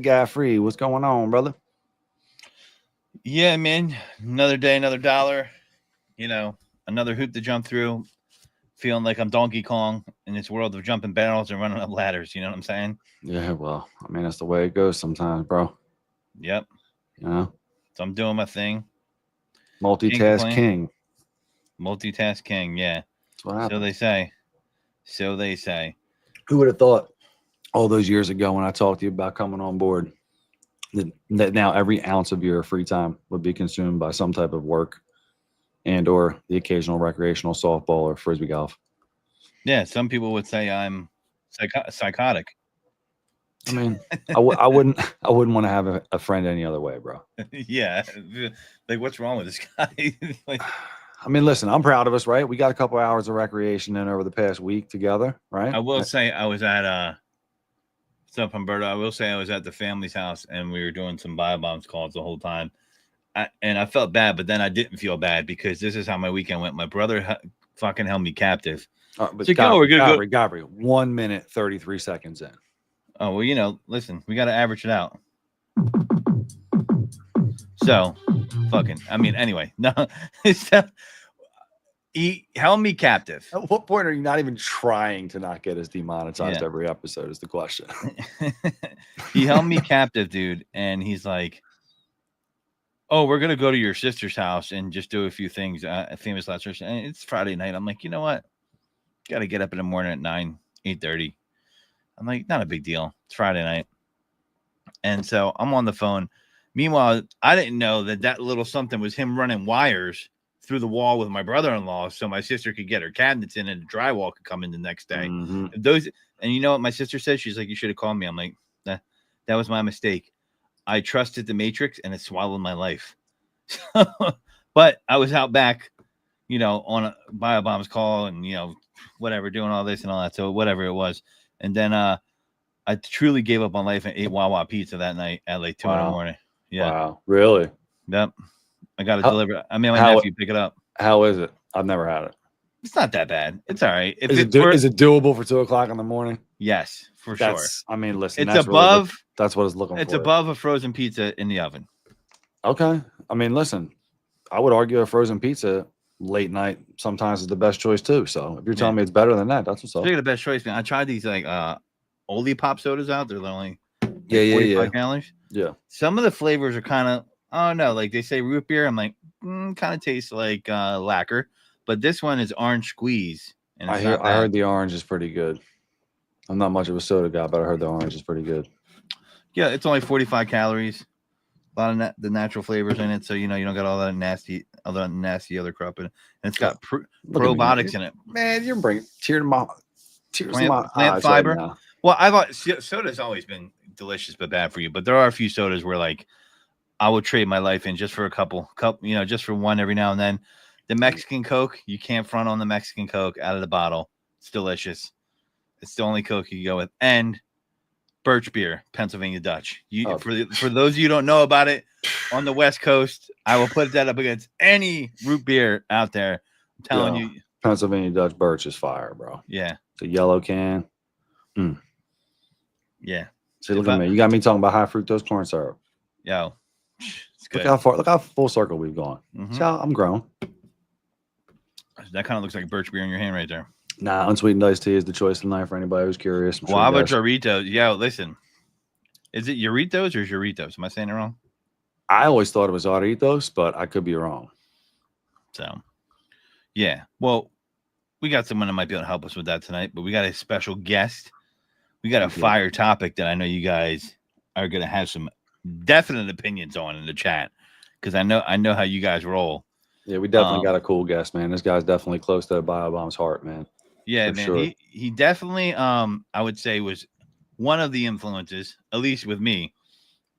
Mr. Guy Free. What's going on, brother? Yeah, man. Another day, another dollar. You know, another hoop to jump through. Feeling like I'm Donkey Kong in this world of jumping barrels and running up ladders. You know what I'm saying? Yeah, well, I mean, that's the way it goes sometimes, bro. Yep. You know, So I'm doing my thing. Can't multitask complain. king. Multitask king. Yeah. That's what So happens. they say. So they say. Who would have thought all those years ago when I talked to you about coming on board that now every ounce of your free time would be consumed by some type of work and or the occasional recreational softball or frisbee golf. Yeah. Some people would say I'm psychotic. I mean, I wouldn't I wouldn't want to have a friend any other way, bro. Yeah. Like, what's wrong with this guy? Like, I mean, listen, I'm proud of us, right? We got a couple hours of recreation in over the past week together, right? I will say I was at what's up, Humberto? I will say I was at the family's house and we were doing some bio bombs calls the whole time. And I felt bad, but then I didn't feel bad because this is how my weekend went. My brother fucking held me captive. But So, we're gonna go. Gabri, 1 minute 33 seconds in. Oh well, listen, we got to average it out. So, anyway, no, so, he held me captive. At what point are you not even trying to not get us demonetized every episode? Is the question. He held me captive, dude, and he's like, "Oh, we're gonna go to your sister's house and just do a few things." Famous last church, and it's Friday night. I'm like, you know what? Got to get up in the morning at 8:30. I'm like, not a big deal. It's Friday night, and so I'm on the phone. Meanwhile, I didn't know that little something was him running wires through the wall with my brother-in-law, so my sister could get her cabinets in and the drywall could come in the next day. Mm-hmm. And you know what my sister said? She's like, "You should have called me." I'm like, that was my mistake. I trusted the Matrix and it swallowed my life. But I was out back, on a bio bombs call and whatever, doing all this and all that. So whatever it was, and then I truly gave up on life and ate Wawa pizza that night at like 2 in the morning. Yeah. Wow. Really? Yep. I got to deliver. I mean, my nephew pick it up. How is it? I've never had it. It's not that bad. It's all right. Is it doable for 2 o'clock in the morning? Yes, for sure. I mean, listen, it's above. Really that's what it's looking for. It's above a frozen pizza in the oven. Okay. I mean, listen, I would argue a frozen pizza late night sometimes is the best choice too. So if you're telling me it's better than that, that's what's up. Speaking of the best choice, man, I tried these like Oldie Pop sodas out. They're only 45 calories. Yeah. Some of the flavors are kind of, I don't know, like they say root beer. I'm like, kind of tastes like lacquer, but this one is orange squeeze. And I heard the orange is pretty good. I'm not much of a soda guy, but I heard the orange is pretty good. Yeah, it's only 45 calories. A lot of the natural flavors in it, so you don't got all that nasty other crap in it. And it's got probiotics in it. Man, you're bringing tears to my plant fiber. Right, well, I thought soda's always been delicious but bad for you, but there are a few sodas where like I would trade my life in just for a couple, just for one every now and then. The Mexican Coke, you can't front on the Mexican Coke out of the bottle. It's delicious. It's the only Coke you can go with. And Birch beer, Pennsylvania Dutch. For those of you who don't know about it, on the West Coast, I will put that up against any root beer out there. I'm telling you. Pennsylvania Dutch Birch is fire, bro. Yeah. The yellow can. Yeah. See, look at me. You got me talking about high fructose corn syrup. Yo. It's good. Look how full circle we've gone. Mm-hmm. See how I'm grown. That kind of looks like birch beer in your hand right there. Nah, unsweetened iced tea is the choice tonight for anybody who's curious. Well, how about Doritos? Yeah, listen. Is it Doritos or Doritos? Am I saying it wrong? I always thought it was Doritos, but I could be wrong. So, yeah. Well, we got someone that might be able to help us with that tonight, but we got a special guest. We got a fire topic that I know you guys are going to have some definite opinions on in the chat because I know how you guys roll. Yeah, we definitely got a cool guest, man. This guy's definitely close to BioBomb's heart, man. Yeah, man. Sure. He definitely, I would say, was one of the influences, at least with me.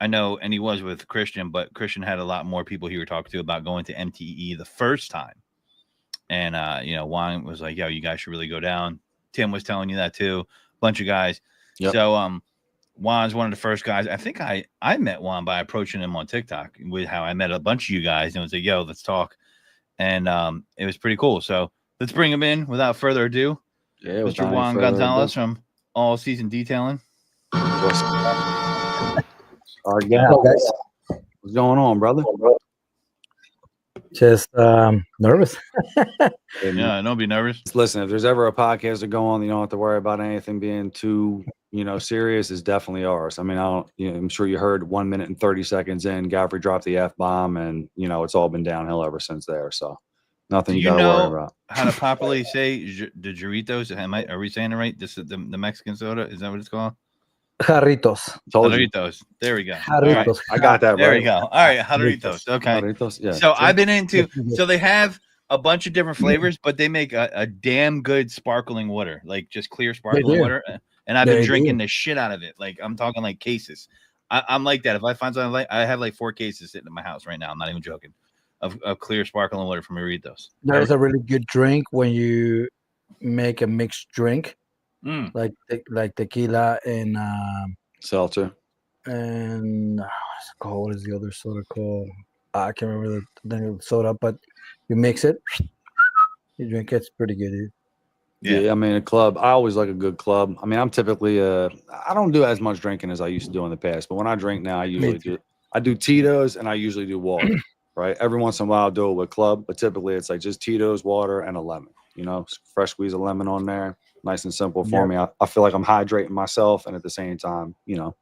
I know, and he was with Christian, but Christian had a lot more people he would talk to about going to MTE the first time. And, Juan was like, yo, you guys should really go down. Tim was telling you that too. A bunch of guys. Yep. So, Juan's one of the first guys. I think I met Juan by approaching him on TikTok with how I met a bunch of you guys and was like, yo, let's talk. And it was pretty cool. So let's bring him in without further ado. Yeah, Mr. Juan Gonzalez from All Season Detailing. Our Hello, guest. guys. What's going on, brother? Just nervous. Hey, man. Yeah, don't be nervous. Listen, if there's ever a podcast to go on, you don't have to worry about anything being too, serious. Is definitely ours. I mean, I don't. I'm sure you heard 1 minute and 30 seconds in, Godfrey dropped the F-bomb, and it's all been downhill ever since there. So nothing Do you you got to worry know about. how to properly say the Doritos? Are we saying it right? This is the Mexican soda. Is that what it's called? Jarritos. Told you. Doritos. There we go. All right. Jarritos. I got that There right. we go. All right, Doritos. Okay. Jarritos, yeah. So See? I've been into. Yes. So they have a bunch of different flavors, but they make a damn good sparkling water, like just clear sparkling do. water. And I've They been do. drinking the shit out of it. Like I'm talking like cases. I'm like that. If I find something I have like 4 cases sitting in my house right now. I'm not even joking. Of clear sparkling water from Doritos. There's a really good drink when you make a mixed drink, Mm. like tequila Seltzer. and what's it called? What is the other soda called? I can't remember the name of the soda, but you mix it, you drink it. It's pretty good, dude. Yeah, I mean, a club. I always like a good club. I mean, I'm typically I don't do as much drinking as I used to do in the past, but when I drink now, I usually too. I do Tito's and I usually do water, right? Every once in a while I'll do it with club, but typically it's like just Tito's, water, and a lemon, fresh squeeze of lemon on there. Nice and simple for Yep. me. I feel like I'm hydrating myself and at the same time,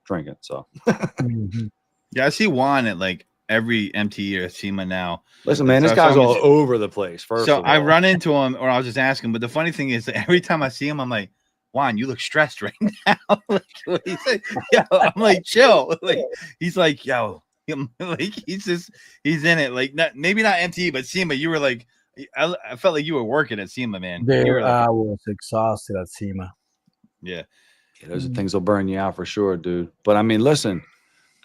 drinking. So Mhm. Yeah, I see Juan at like every MTE or SEMA now. listen, man, this So guy's all someone's- over the place. First So of I all. run into him, or I'll just ask him. But the funny thing is, that every time I see him, I'm like, "Juan, you look stressed right now." Like, what he said, yo, I'm like, chill. Like he's like, yo, like he's in it. Like maybe not MTE, but SEMA. You were like, I felt like you were working at SEMA, man. You Dude, were like, I was exhausted at SEMA. yeah. Those are things will burn you out for sure, dude. But I mean, listen,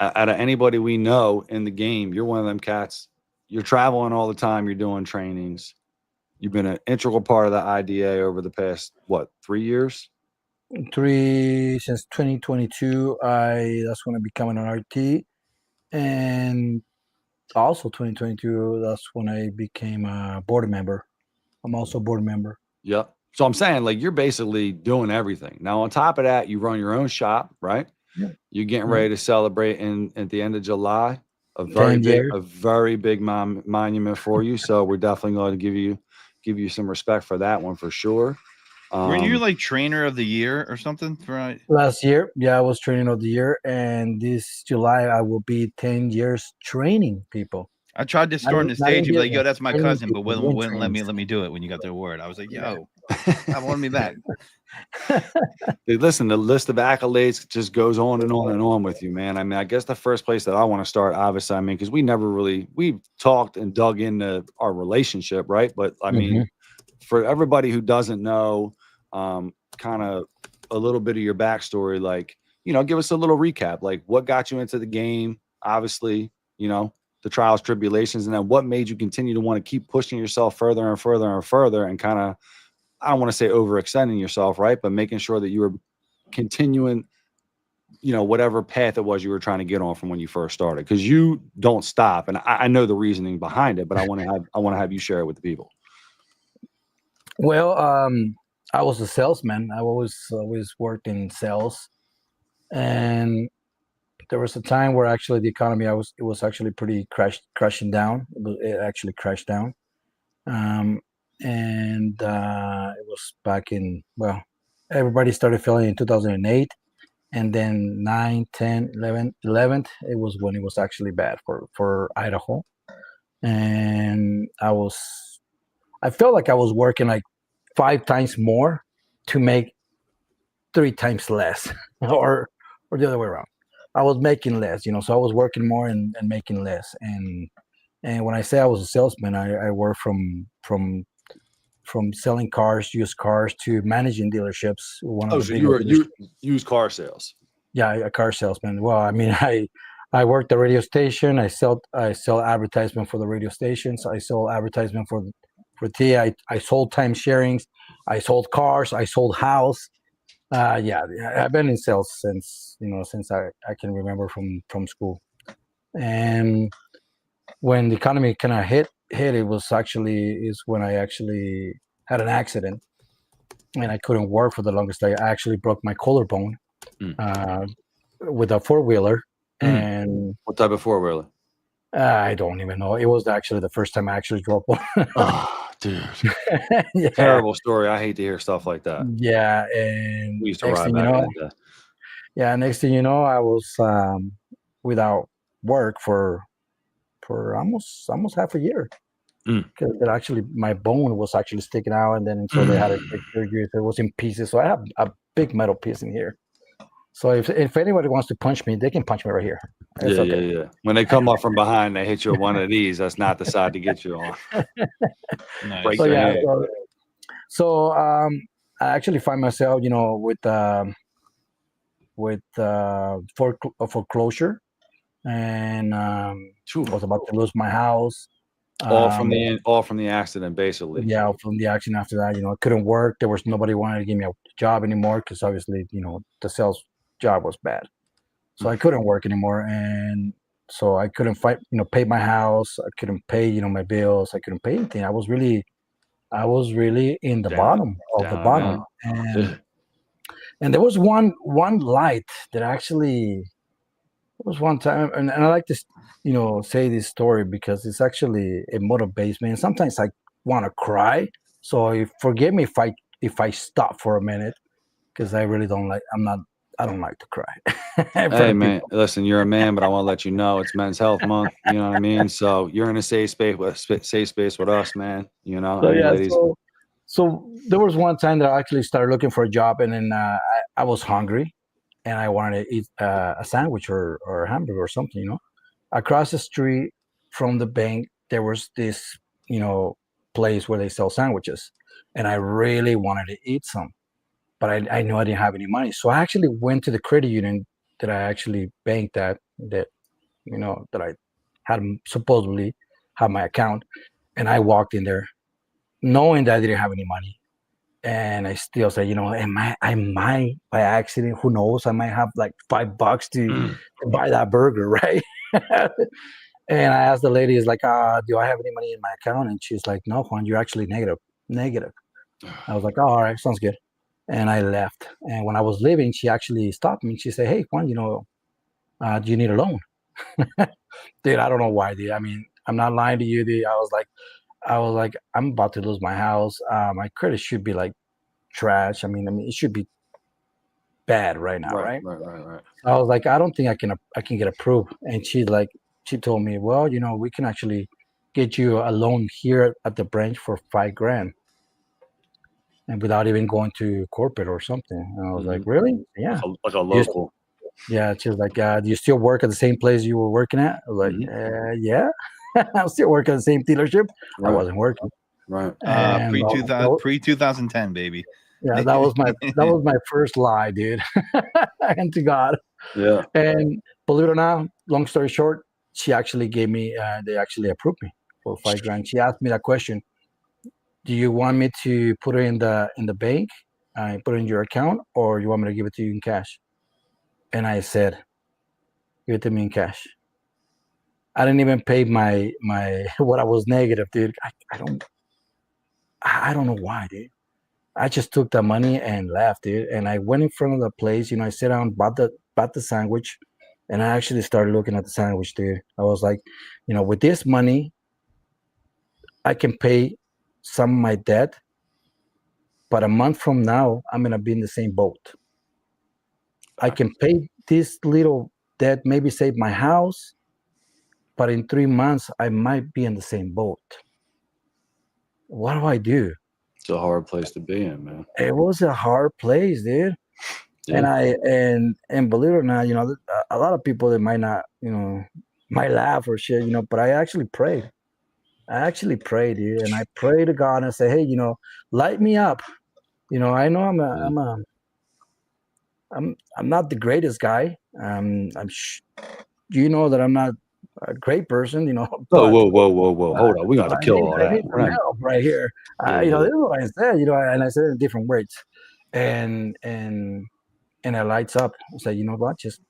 out of anybody we know in the game, you're one of them cats. You're traveling all the time. You're doing trainings. You've been an integral part of the IDA over the past, 3 years? Since 2022, that's when I became an RT, and also 2022, that's when I became a board member. I'm also a board member. Yep. So I'm saying, like, you're basically doing everything. Now, on top of that, you run your own shop, right? Yeah. You're getting Yeah. ready to celebrate at the end of July a 10 years. very big monument for you. So we're definitely going to give you some respect for that one for sure. Weren't you like trainer of the year or something for? Last year, yeah, I was training of the year, and this July I will be 10 years training people. I tried to storm the Not stage and be even like, "Yo, that's my training cousin," but people, doing wouldn't let trainings. me do it when you got the award. I was like, "Yo, I want me back." Dude, listen, the list of accolades just goes on and on and on with you, man. I mean, I guess the first place that I want to start, obviously, I mean, because we've talked and dug into our relationship, right? But I mean, for everybody who doesn't know, kind of a little bit of your backstory, like, give us a little recap, like what got you into the game, obviously, the trials, tribulations, and then what made you continue to want to keep pushing yourself further and further and further and kind of, I don't want to say overextending yourself, right? But making sure that you were continuing, whatever path it was you were trying to get on from when you first started, because you don't stop. And I know the reasoning behind it, but I want to have you share it with the people. Well, I was a salesman. I always worked in sales, and there was a time where actually the economy it was actually pretty crashing down. It actually crashed down, and it was back in, well, everybody started feeling in 2008, and then 9, 10, 11, 11, it was when it was actually bad for Idaho, and I felt like I was working like 5 times more to make 3 times less, or the other way around. I was making less, so I was working more and making less. And when I say I was a salesman, I worked from selling cars, used cars, to managing dealerships. One of the So biggest you use car sales. Yeah, a car salesman. Well, I mean, I worked the radio station. I sell advertisement for the radio stations. I sell advertisement for T. I sold time sharings. I sold cars. I sold house. Yeah, I've been in sales since I can remember from school. And when the economy kind of hit, it was is when I actually had an accident, and I couldn't work for the longest time. I actually broke my collarbone with a 4-wheeler, And What type of 4-wheeler? I don't even know. It was actually the first time I actually drove one. Oh, dude. Yeah. Terrible story. I hate to hear stuff like that. Yeah. And We used to next ride thing you back in know, the day. yeah, next thing you know, I was without work for almost half a year. Because actually my bone was actually sticking out, and then so they had to take surgery. So it was in pieces. So I have a big metal piece in here. So if anybody wants to punch me, they can punch me right here. It's okay. Yeah. When they come up from behind, they hit you with one of these. That's not the side to get you on. Nice. Break So your yeah, hand. so I actually find myself, with foreclosure, and was about to lose my house. All from the accident, basically. Yeah, from the action after that, I couldn't work. There was nobody wanted to give me a job anymore because obviously, the sales job was bad. So I couldn't work anymore, and so I couldn't pay my house. I couldn't pay, my bills. I couldn't pay anything. I was really in the bottom of the bottom, and there was one light that actually. It was one time, and I like to, say this story because it's actually it motivates me. And sometimes I want to cry, so forgive me if I stop for a minute because I really don't like. I don't like to cry. Hey man, listen, you're a man, but I want to let you know it's Men's Health Month. You know what I mean? So you're in a safe space with us, man. So Any yeah, ladies. so there was one time that I actually started looking for a job, and then I was hungry, and I wanted to eat a sandwich or a hamburger or something. Across the street from the bank, there was this, place where they sell sandwiches, and I really wanted to eat some, but I knew I didn't have any money, so I actually went to the credit union that I actually banked at, that that I had supposedly have my account, and I walked in there knowing that I didn't have any money. And I still say, I might by accident, who knows, I might have like $5 to buy that burger, right? And I asked the lady, is like, do I have any money in my account? And she's like, no, Juan, you're actually negative. Negative. I was like, oh, all right, sounds good. And I left. And when I was leaving, she actually stopped me. She said, hey, Juan, do you need a loan? Dude, I don't know why, dude. I mean, I'm not lying to you, dude. I was like, I'm about to lose my house. My credit should be like trash. I mean, it should be bad right now, right? Right. I was like, I don't think I can get approved. And she told me, well, we can actually get you a loan here at the branch for $5,000, and without even going to corporate or something. And I was like, really? Yeah. Like a local. Yeah. She was like, do you still work at the same place you were working at? I was like, yeah. I'm still working at the same dealership. Right. I wasn't working. Right. Pre 2010, baby. Yeah, that was my first lie, dude. And to God. Yeah. And believe it or not, long story short, she actually gave me. They actually approved me for $5,000. She asked me that question: do you want me to put it in the bank, put it in your account, or you want me to give it to you in cash? And I said, give it to me in cash. I didn't even pay my what I was negative, dude. I don't know why, dude. I just took the money and left, dude. And I went in front of the place, I sat down, bought the sandwich, and I actually started looking at the sandwich, dude. I was like, with this money, I can pay some of my debt, but a month from now, I'm gonna be in the same boat. I can pay this little debt, maybe save my house, but in 3 months, I might be in the same boat. What do I do? It's a hard place to be in, man. It was a hard place, dude. Yeah. And believe it or not, a lot of people that might not, might laugh or shit, but I actually prayed. Dude, and I pray to God and I say, hey, light me up. I know I'm not the greatest guy. That I'm not a great person, Whoa. Hold on. We got to kill all that. I need some help right here. This is what I said, and I said it in different words. And it lights up. I say, you know what? Just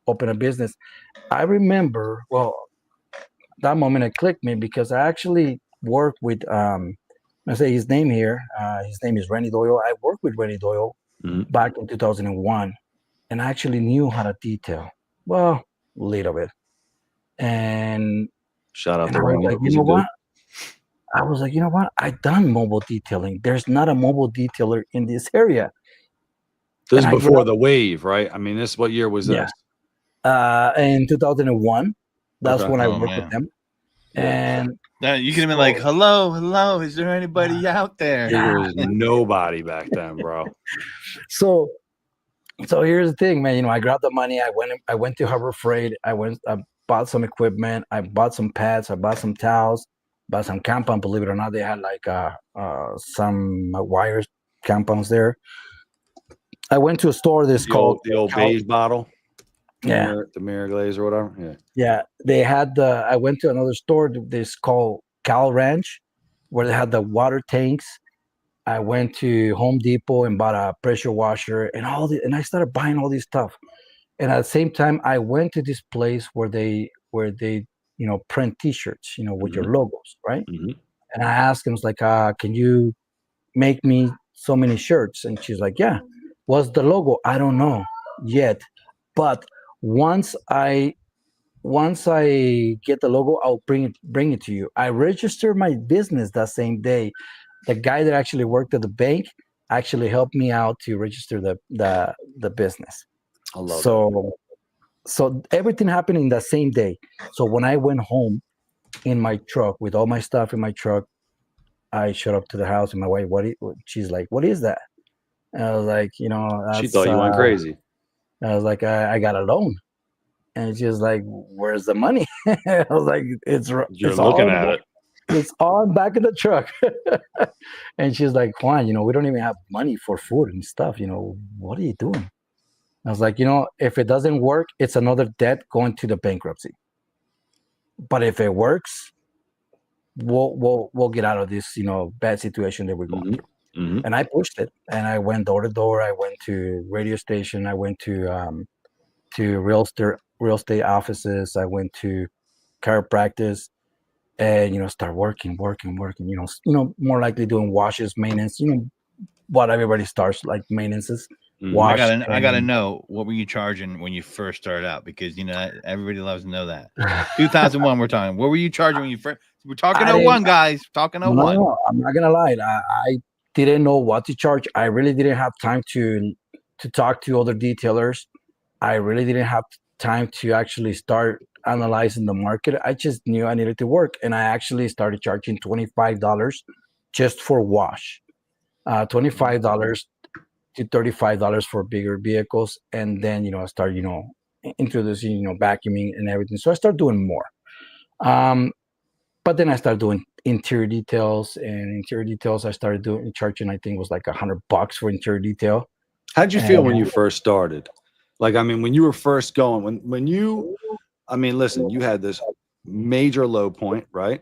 open a business. I remember, that moment it clicked me because I actually worked with, I say his name here. His name is Rennie Doyle. I worked with Rennie Doyle back in 2001, and I actually knew how to detail. Well, little bit. And Shout out I to was Ringy. like, you He's a know dude. what? I was like, you know what? I done mobile detailing. There's not a mobile detailer in this area. This is And I before grabbed, the wave, right? I mean, what year was yeah, this? in 2001. That's Okay. when I Oh worked with man. them. Yeah. And You could have been like, so, hello, hello, is there anybody out there? There yeah. was nobody back then, bro. So so here's the thing, man. You know, I grabbed the money. I went to Harbor Freight. I bought some equipment. I bought some pads. I bought some towels. Bought some compound. Believe it or not, they had like some wires compounds there. I went to a store that's called The old beige bottle, yeah, the mirror glaze or whatever. Yeah. yeah. They had the. I went to another store that's called Cal Ranch, where they had the water tanks. I went to Home Depot and bought a pressure washer and and I started buying all this stuff. And at the same time, I went to this place where they print T-shirts, with your Hmm. logos, right? Hmm. And I asked him, it's like, can you make me so many shirts? And she's like, yeah. What's the logo? I don't know yet, but once I once I get the logo, I'll bring it to you. I registered my business that same day. The guy that actually worked at the bank actually helped me out to register the business. I love that. So everything happened in the same day. So when I went home in my truck with all my stuff in my truck, I showed up to the house and my wife, she's like, what is that? And I was like, She that's, thought you went crazy. I was like, I got a loan. And she's like, where's the money? I was like, You're looking at it. it's all back in the truck. And she's like, Juan, we don't even have money for food and stuff. What are you doing? I was like, if it doesn't work, it's another debt going to the bankruptcy. But if it works, we'll get out of this, bad situation that we're going Hmm. through. Hmm. And I pushed it, and I went door to door. I went to radio station. I went to real estate offices. I went to chiropractic, and start working. More likely doing washes, maintenance. What everybody starts like maintenances, Hmm. wash. I gotta And know, what were you charging when you first started out? Because everybody loves to know that. 2001, we're talking. What were you charging when you first? We're talking I didn't. 01, guys. Talking No, no, 01. no. I'm not gonna lie. I didn't know what to charge. I really didn't have time to talk to other detailers. I really didn't have time to actually start analyzing the market. I just knew I needed to work, and I actually started charging $25 just for wash. $25 to $35 for bigger vehicles, and then I started introducing vacuuming and everything. So I started doing more. Um, but then I started doing interior details, and interior details I started doing charging. I think it was like $100 for interior detail. How'd you feel when you And first started? Like, I mean, when you were first going, I mean, listen, you had this major low point, right?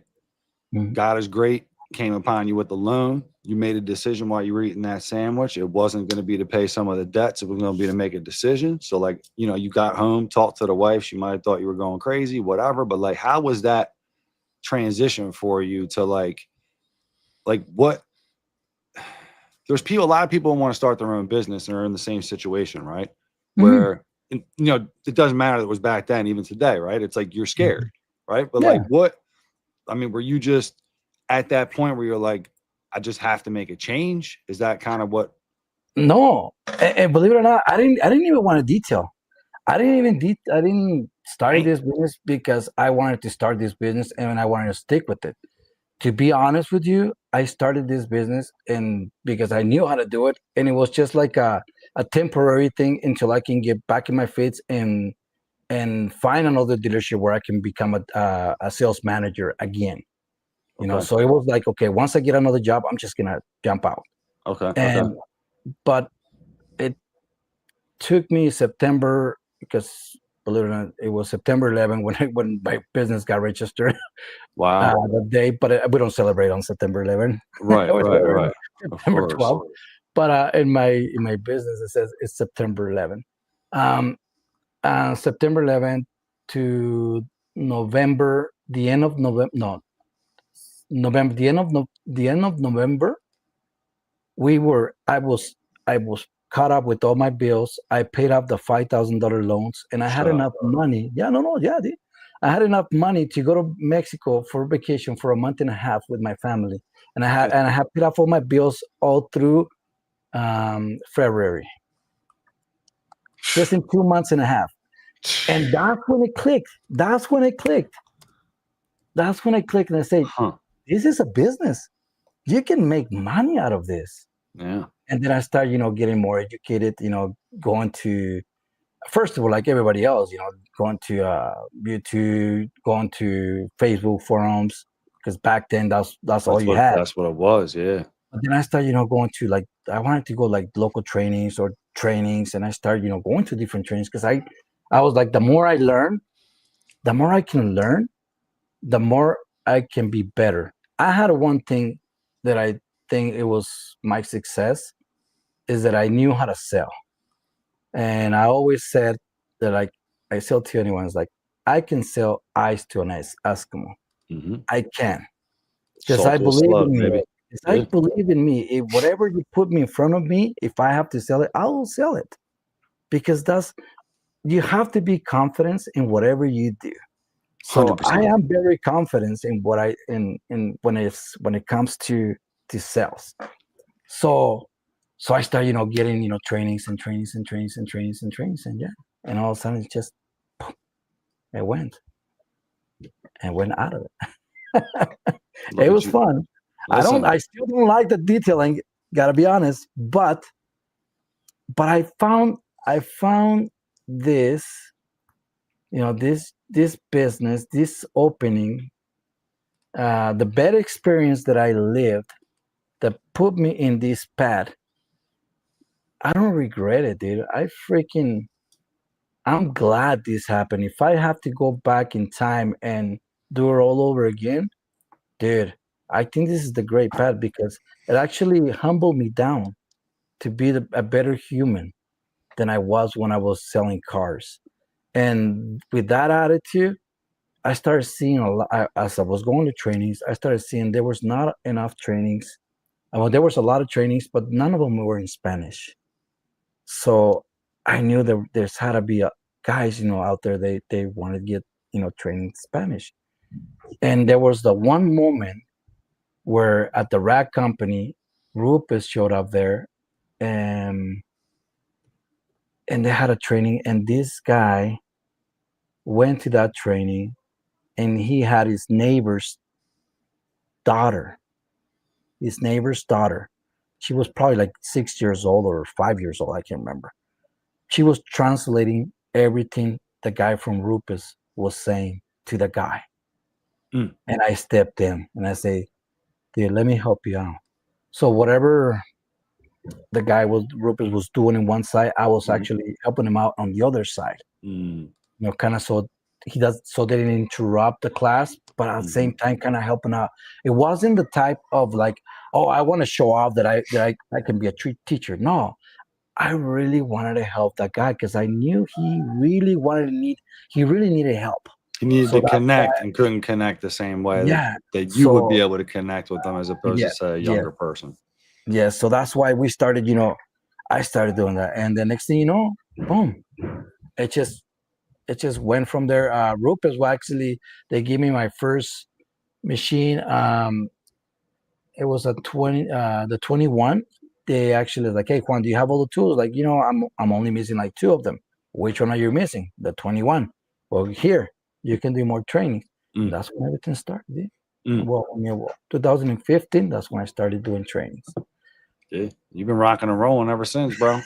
Mhm. God is great, came upon you with the loan. You made a decision while you were eating that sandwich. It wasn't going to be to pay some of the debts. It was going to be to make a decision. So, like, you got home, talked to the wife. She might have thought you were going crazy, whatever. But like, how was that transition for you to like what? A lot of people want to start their own business and are in the same situation, right? Mhm. Where, it doesn't matter that it was back then, even today, right? It's like you're scared, right? But like, Yeah. I mean, were you just at that point where you're like, I just have to make a change? Is that kind of what? No, and believe it or not, I didn't even want to detail. I didn't start Right. this business because I wanted to start this business and I wanted to stick with it. To be honest with you, I started this business and because I knew how to do it, and it was just like a temporary thing until I can get back in my feet and find another dealership where I can become a sales manager again. Okay. So it was like, okay, once I get another job, I'm just gonna jump out. Okay. Okay. And but it took me September because believe it or not, it was September 11 when my business got registered Wow. the day. But we don't celebrate on September 11. Right. We Right. celebrate on Right. Of September course. 12. But in my business it says it's September 11. Um, September 11 to November, the end of November. No, the end of November. I was caught up with all my bills. I paid off the $5,000 loans, and I had Shut up. enough money. Yeah, no, yeah, dude. I had enough money to go to Mexico for vacation for a month and a half with my family, and I had paid off all my bills all through February, just in 2 months and a half. And that's when it clicked. That's when it clicked. That's when I clicked, and I said, Huh. "This is a business. You can make money out of this." Yeah. And then I started, getting more educated. Going to, first of all, like everybody else, going to YouTube, going to Facebook forums, because back then that's all you had. That's what it was. Yeah. But then I started, going to, like, I wanted to go like local trainings or trainings, and I started, going to different trainings, because I was like, the more I learn, the more I can learn, the more I can be better. I had one thing that I think it was my success, is that I knew how to sell. And I always said that, like, I sell to anyone. It's like, I can sell ice to an Eskimo. Mm-hmm. I can, because Salt I to a believe slug, in me. baby. Because I Yeah. believe in me. If whatever you put me in front of me, if I have to sell it, I will sell it. Because you have to be confident in whatever you do. So I 100%. am very confident in what in when it comes to sales. So I started, getting, trainings and trainings and trainings and trainings and trainings, and yeah, and all of a sudden it just, it went out of it. Look It at was you. fun. Listen. I still don't like the detailing, gotta be honest, but I found this, this business, this opening, the better experience that I lived, that put me in this path. I don't regret it, dude. I'm glad this happened. If I have to go back in time and do it all over again, dude, I think this is the great path, because it actually humbled me down to be a better human than I was when I was selling cars. And with that attitude, I started seeing a lot. As I was going to trainings, I started seeing there was not enough trainings. Well, there was a lot of trainings, but none of them were in Spanish. So I knew that there's had to be guys, out there. They want to get, training Spanish. And there was the one moment where at the rack company, Rupes showed up there, and they had a training, and this guy went to that training, and he had his neighbor's daughter. His neighbor's daughter. She was probably like 6 years old or 5 years old. I can't remember. She was translating everything the guy from Rupes was saying to the guy. Mm. And I stepped in and I say, dude, let me help you out. So whatever the guy Rupes was doing in one side, I was actually helping him out on the other side. Mm. Kind of so they didn't interrupt the class, but at the same time, kind of helping out. It wasn't the type of like, oh, I want to show off that I can be a teacher. No, I really wanted to help that guy, because I knew he really needed help. He needed So to connect and couldn't connect the same way that you would be able to connect with them, as opposed to, say, a younger person. Yeah, so that's why we started, I started doing that. And the next thing you know, boom, it just went from there. Rupes, well, actually, they gave me my first machine. It was the 21. They actually like, hey, Juan, do you have all the tools? Like, I'm only missing like 2 of them. Which one are you missing? The 21. Well, here, you can do more training. And that's when everything started. Well, 2015, that's when I started doing trainings. Yeah, you've been rocking and rolling ever since, bro.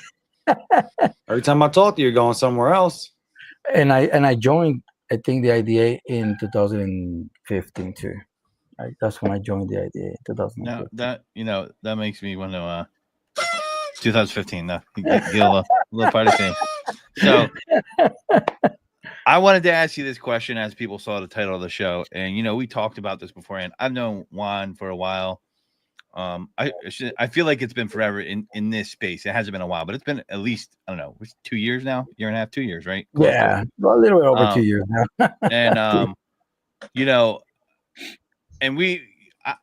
Every time I talk to you, you're going somewhere else. And I joined, I think, the IDA in 2015 too. That's when I joined the IDA in 2015. Now that makes me want to 2015. No, get a little party thing. So I wanted to ask you this question as people saw the title of the show, and we talked about this beforehand. I've known Juan for a while. I feel like it's been forever in this space. It hasn't been a while, but it's been at least, I don't know, it's 2 years now, year and a half, 2 years, right? Yeah, a little bit over 2 years now. And and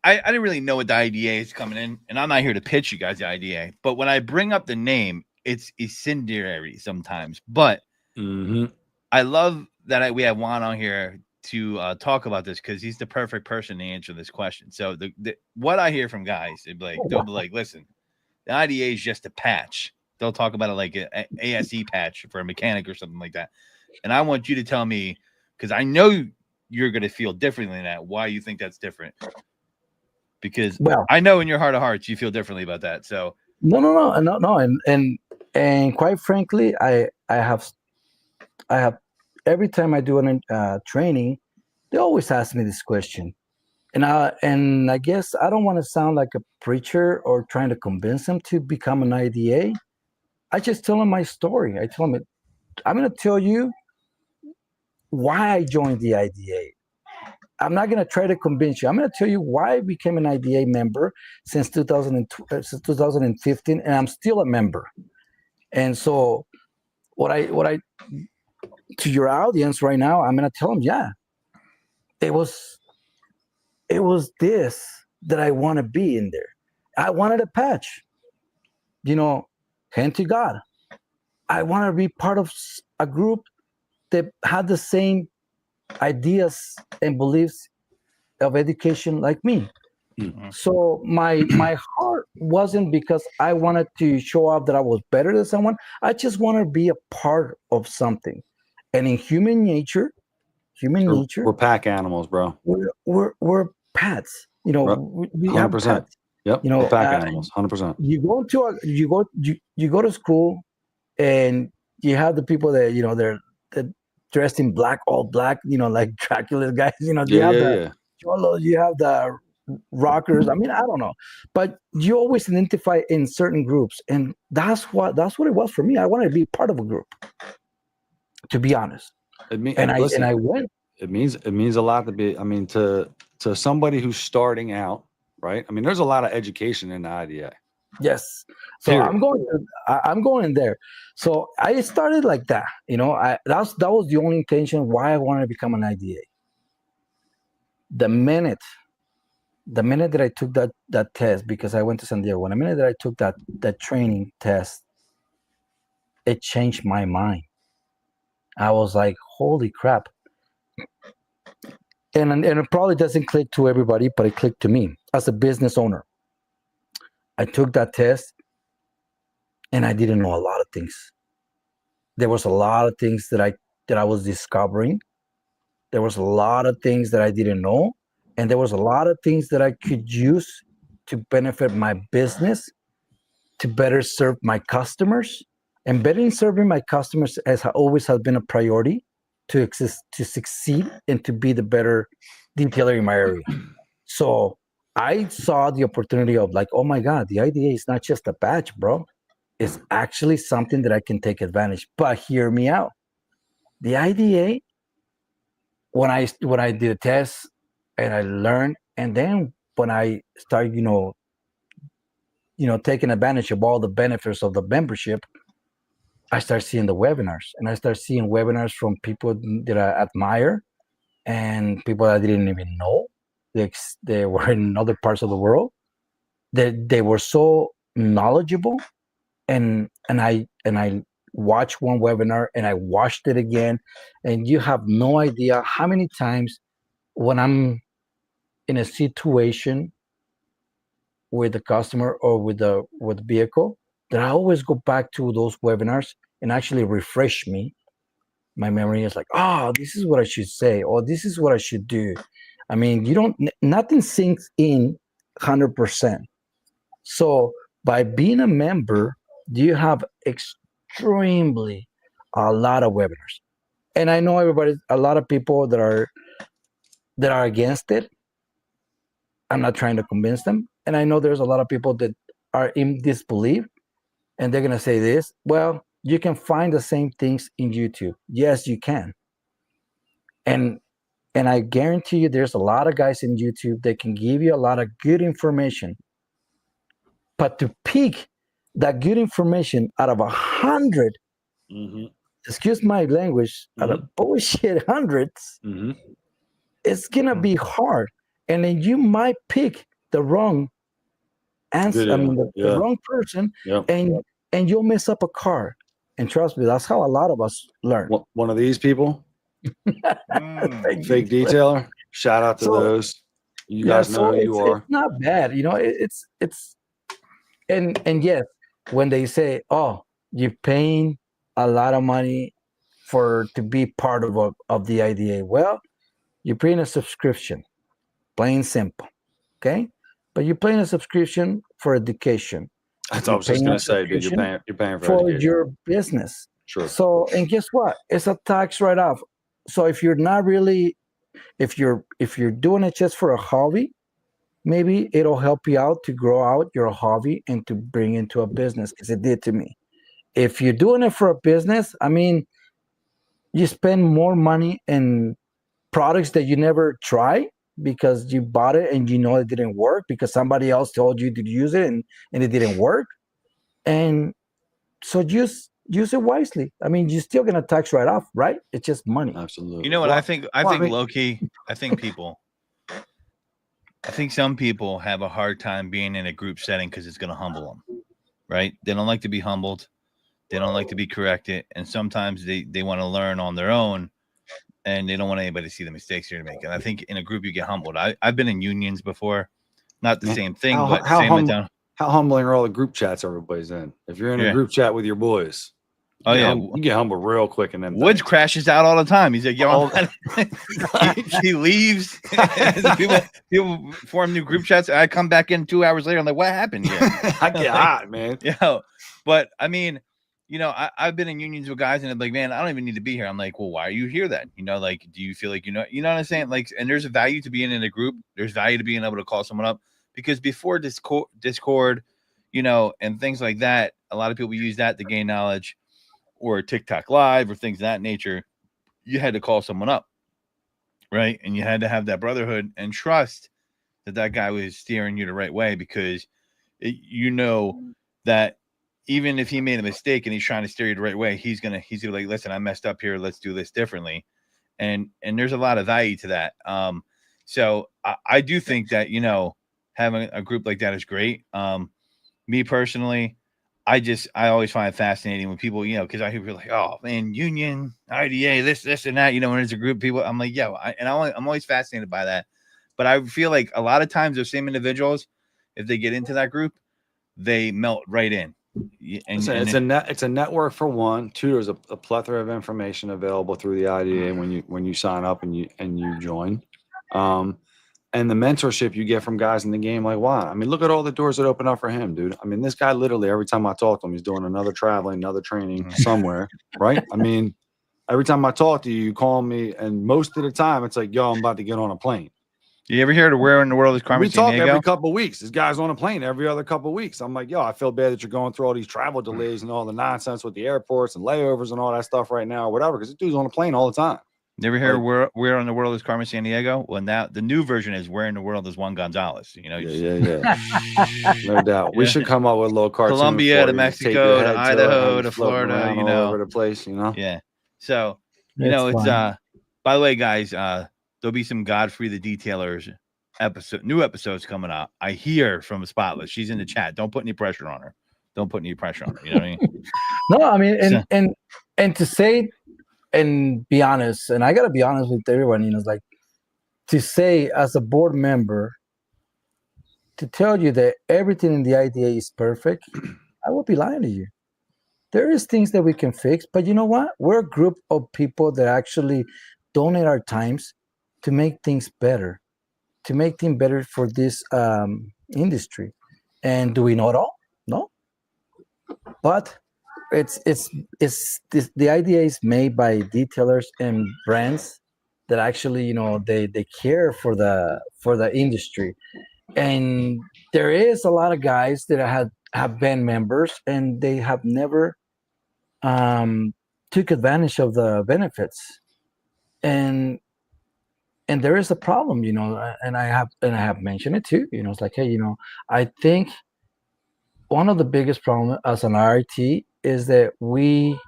I didn't really know what the IDA is coming in, and I'm not here to pitch you guys the IDA, but when I bring up the name, it's incendiary sometimes. But Mm-hmm. I love that we have Juan on here to talk about this because he's the perfect person to answer this question. So what I hear from guys, they'll be like, listen, the IDA is just a patch. They'll talk about it like a ASE patch for a mechanic or something like that. And I want you to tell me, because I know you're going to feel differently than that, why you think that's different. Because I know in your heart of hearts you feel differently about that. So no, and quite frankly, I have every time I do a training, they always ask me this question, and I guess I don't want to sound like a preacher or trying to convince them to become an IDA. I just tell them my story. I tell them, I'm going to tell you why I joined the IDA. I'm not going to try to convince you. I'm going to tell you why I became an IDA member since 2015, and I'm still a member. And so, what I to your audience right now, I'm going to tell them, yeah, it was this that I want to be in there. I wanted a patch, hand to God. I want to be part of a group that had the same ideas and beliefs of education like me. Mm-hmm. So my heart wasn't because I wanted to show off that I was better than someone. I just want to be a part of something. And in human nature, We're pack animals, bro. we're pets. We have 100%. pets. Yep. We're pack animals. 100%. You go to school, and you have the people that they're dressed in black, all black. Like Dracula guys. You have the cholos, you have the rockers. I mean, I don't know, but you always identify in certain groups, and that's what it was for me. I wanted to be part of a group, to be honest. I went. It means a lot to be. I mean, to somebody who's starting out, right? I mean, there's a lot of education in the IDA. Yes. So period. I'm going there. So I started like that. That was the only intention why I wanted to become an IDA. The minute that I took that test, because I went to San Diego, the minute that I took that training test, it changed my mind. I was like, holy crap. And it probably doesn't click to everybody, but it clicked to me as a business owner. I took that test, and I didn't know a lot of things. There was a lot of things that I was discovering. There was a lot of things that I didn't know. And there was a lot of things that I could use to benefit my business, to better serve my customers. And better serving my customers always has been a priority to succeed and to be the better detailer in my area. So I saw the opportunity of like, oh my God, the IDA is not just a badge, bro. It's actually something that I can take advantage. But hear me out. The IDA, when I did a test and I learned, and then when I started, taking advantage of all the benefits of the membership, I start seeing the webinars, and I start seeing webinars from people that I admire and people I didn't even know. They were in other parts of the world. They were so knowledgeable, and I watched one webinar and I watched it again, and you have no idea how many times when I'm in a situation with the customer or with the vehicle, that I always go back to those webinars and actually refresh me. My memory is like, oh, this is what I should say, or this is what I should do. I mean, nothing sinks in 100%. So by being a member, you have extremely a lot of webinars. And I know a lot of people that are against it. I'm not trying to convince them. And I know there's a lot of people that are in disbelief, and they're going to say this, well, you can find the same things in YouTube. Yes, you can. And I guarantee you there's a lot of guys in YouTube that can give you a lot of good information. But to pick that good information out of 100, excuse my language, out of bullshit hundreds, it's going to be hard. And then you might pick the wrong answer. I mean, the wrong person. Yep. And and you'll mess up a car. And trust me, that's how a lot of us learn. One of these people, Mm. fake detailer. Shout out to So those. You yeah, guys know so who you it's are. not bad, it's and yes, when they say, oh, you're paying a lot of money for to be part of the IDA, well, you're paying a subscription, plain simple, okay? But you're paying a subscription for education. That's what I You're was just paying a gonna say, dude. You're subscription paying for for education. your business. Sure. So, and guess what? It's a tax write-off. So if you're not really, if you're doing it just for a hobby, maybe it'll help you out to grow out your hobby and to bring into a business, because it did to me. If you're doing it for a business, I mean, you spend more money in products that you never try because you bought it and you know it didn't work because somebody else told you to use it and it didn't work. And so just use it wisely. I mean, you're still gonna tax right off, right? It's just money. Absolutely. You know what I think? I well, I think mean- low key. I think some people have a hard time being in a group setting because it's going to humble them, right? They don't like to be humbled. They don't like to be corrected, and sometimes they want to learn on their own, and they don't want anybody to see the mistakes they're making. I think in a group you get humbled. I've been in unions before, not the Man, same thing, how- but how same hum- down. How humbling are all the group chats everybody's in? If you're in a Yeah. group chat with your boys, Oh yeah, you get humbled real quick, and then Woods crashes out all the time. He's like, yo, All- he leaves. people form new group chats. I come back in 2 hours later. I'm like, what happened here? I get hot, man. Yeah, but I mean, I've been in unions with guys, and they're like, man, I don't even need to be here. I'm like, well, why are you here then? Like, do you feel like you know what I'm saying? Like, and there's a value to being in a group. There's value to being able to call someone up because before Discord, and things like that, a lot of people use that to gain knowledge, or TikTok Live or things of that nature. You had to call someone up, right? And you had to have that brotherhood and trust that guy was steering you the right way because that even if he made a mistake and he's trying to steer you the right way, he's gonna like, listen, I messed up here. Let's do this differently. And there's a lot of value to that. So I do think that, having a group like that is great. Me personally, I always find it fascinating when people, because I hear people like, oh man, union, IDA, this and that, when it's a group of people, I'm like, yeah, I'm always fascinated by that. But I feel like a lot of times those same individuals, if they get into that group, they melt right in. And it's a network for one. Two, there's a plethora of information available through the IDA when you sign up and you join. And the mentorship you get from guys in the game like Juan. I mean, look at all the doors that open up for him, dude. I mean, this guy literally, every time I talk to him, he's doing another traveling, another training somewhere, right? I mean, every time I talk to you, you call me, and most of the time it's like, yo, I'm about to get on a plane. You ever hear of Where in the World is Carmen We talk Sandiego? every couple of weeks. This guy's on a plane every other couple of weeks. I'm like, yo, I feel bad that you're going through all these travel delays and all the nonsense with the airports and layovers and all that stuff right now or whatever, because this dude's on a plane all the time. You ever hear where in the world is Carmen Sandiego? Well, now the new version is Where in the World is Juan Gonzalez? Yeah. No doubt. We should come up with a little cartoon. Colombia to Mexico to Idaho to Florida, all over the place, Yeah. So, It's fun. by the way, guys, there'll be some Godfrey the Detailer's new episodes coming out. I hear from Spotless. She's in the chat. Don't put any pressure on her. Don't put any pressure on her. You know what I mean? No, I mean, and to say and be honest, and I gotta be honest with everyone, it's like to say as a board member to tell you that everything in the IDA is perfect, I will be lying to you. There is things that we can fix, but you know what? We're a group of people that actually donate our times to make things better, for this industry. And do we know it all? No. But the idea is made by detailers and brands that actually they care for the industry. And there is a lot of guys that have been members and they have never took advantage of the benefits. And there is a problem, and I have mentioned it too. It's like, hey, I think one of the biggest problems as an RIT is that we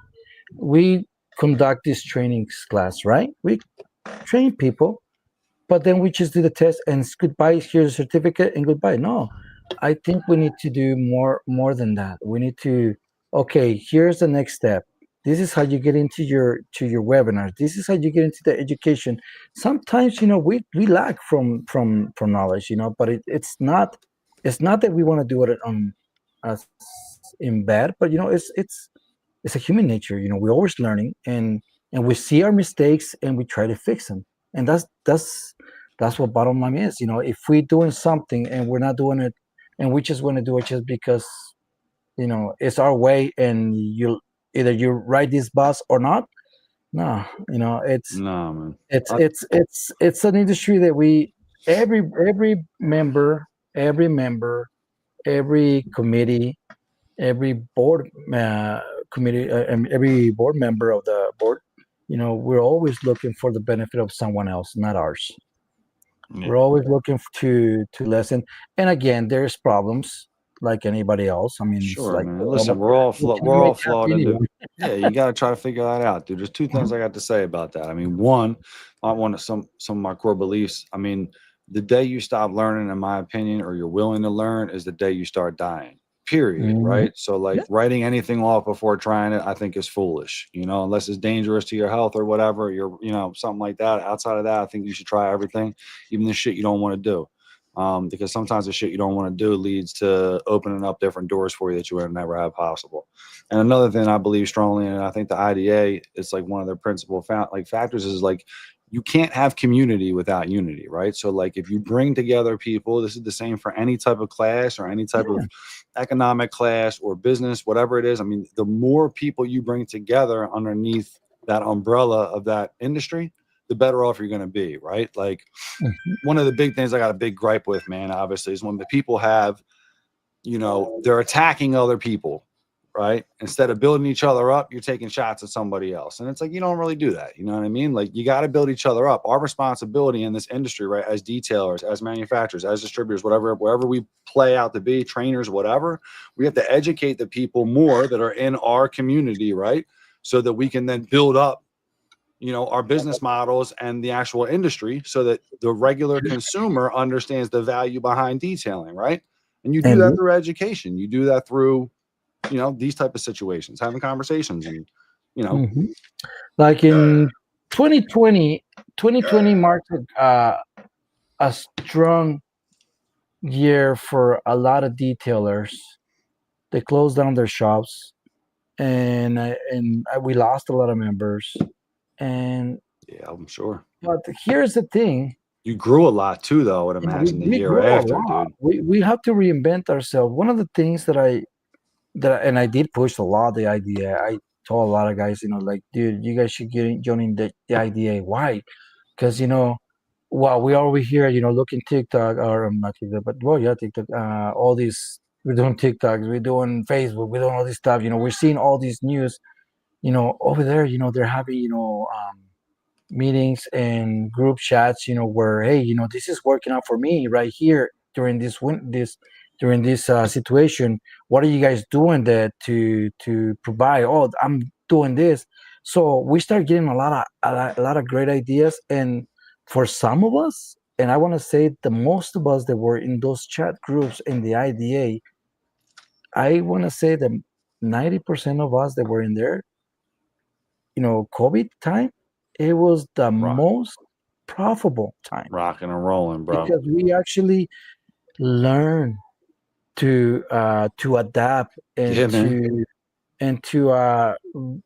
conduct this training class, right? We train people, but then we just do the test and it's goodbye. Here's a certificate and goodbye. No, I think we need to do more than that. We need to okay, here's the next step. This is how you get into your webinars. This is how you get into the education. Sometimes, we lack from knowledge, but it's not that we want to do it on us in bad, but it's a human nature. We're always learning, and we see our mistakes and we try to fix them. And that's what bottom line is. If we're doing something and we're not doing it, and we just want to do it just because it's our way, and you ride this bus or not. No, it's No, man. it's it's it's it's an industry that we every member, every member, every committee, every board committee, and every board member of the board, we're always looking for the benefit of someone else, not ours. Yeah. We're always looking to lessen. And again, there's problems like anybody else. I mean, it's Sure, like man. Listen, we're all flawed individuals. Yeah, you got to try to figure that out, dude. There's two things I got to say about that. I mean, one, I want some of my core beliefs. I mean, the day you stop learning, in my opinion, or you're willing to learn, is the day you start dying. Period. Mhm. Right. So, like, Yeah. writing anything off before trying it, I think is foolish. Unless it's dangerous to your health or whatever. Something like that. Outside of that, I think you should try everything, even the shit you don't want to do. Because sometimes the shit you don't want to do leads to opening up different doors for you that you would never have possible. And another thing I believe strongly in, and I think the IDA is like one of their principal factors, is like you can't have community without unity, right? So like if you bring together people, this is the same for any type of class or any type of economic class or business, whatever it is. I mean, the more people you bring together underneath that umbrella of that industry, the better off you're going to be, right? Like, Mhm. one of the big things I got a big gripe with, man, obviously, is when the people have, they're attacking other people, right? Instead of building each other up, you're taking shots at somebody else. And it's like, you don't really do that. You know what I mean? Like, you got to build each other up. Our responsibility in this industry, right, as detailers, as manufacturers, as distributors, wherever we play out to be, trainers, whatever, we have to educate the people more that are in our community, right? So that we can then build up our business models and the actual industry, so that the regular consumer understands the value behind detailing, right? And you do that And through education. You do that through, these type of situations, having conversations, and, mhm. Like in 2020, 2020 marked a strong year for a lot of detailers. They closed down their shops, and we lost a lot of members. And yeah, I'm sure. but here's the thing: You grew a lot too, though, I would imagine, the we year grow a after, lot. dude. We have to reinvent ourselves. One of the things and I did push a lot the idea. I told a lot of guys, like, dude, you guys should joining the idea. Why? Because while we are over here, looking TikTok, or not TikTok, but well, yeah, TikTok. All these, we're doing TikToks, we're doing Facebook, we're doing all this stuff. We're seeing all these news. Over there, they're having meetings and group chats, where, hey, this is working out for me right here during this situation. What are you guys doing there to provide? Oh, I'm doing this. So we start getting a lot of great ideas, and for some of us, and I want to say the most of us that were in those chat groups in the IDA, I want to say that 90% of us that were in there, COVID time, it was the Rock, most profitable time rocking and rolling, bro. because we actually learn to adapt and Yeah, man. to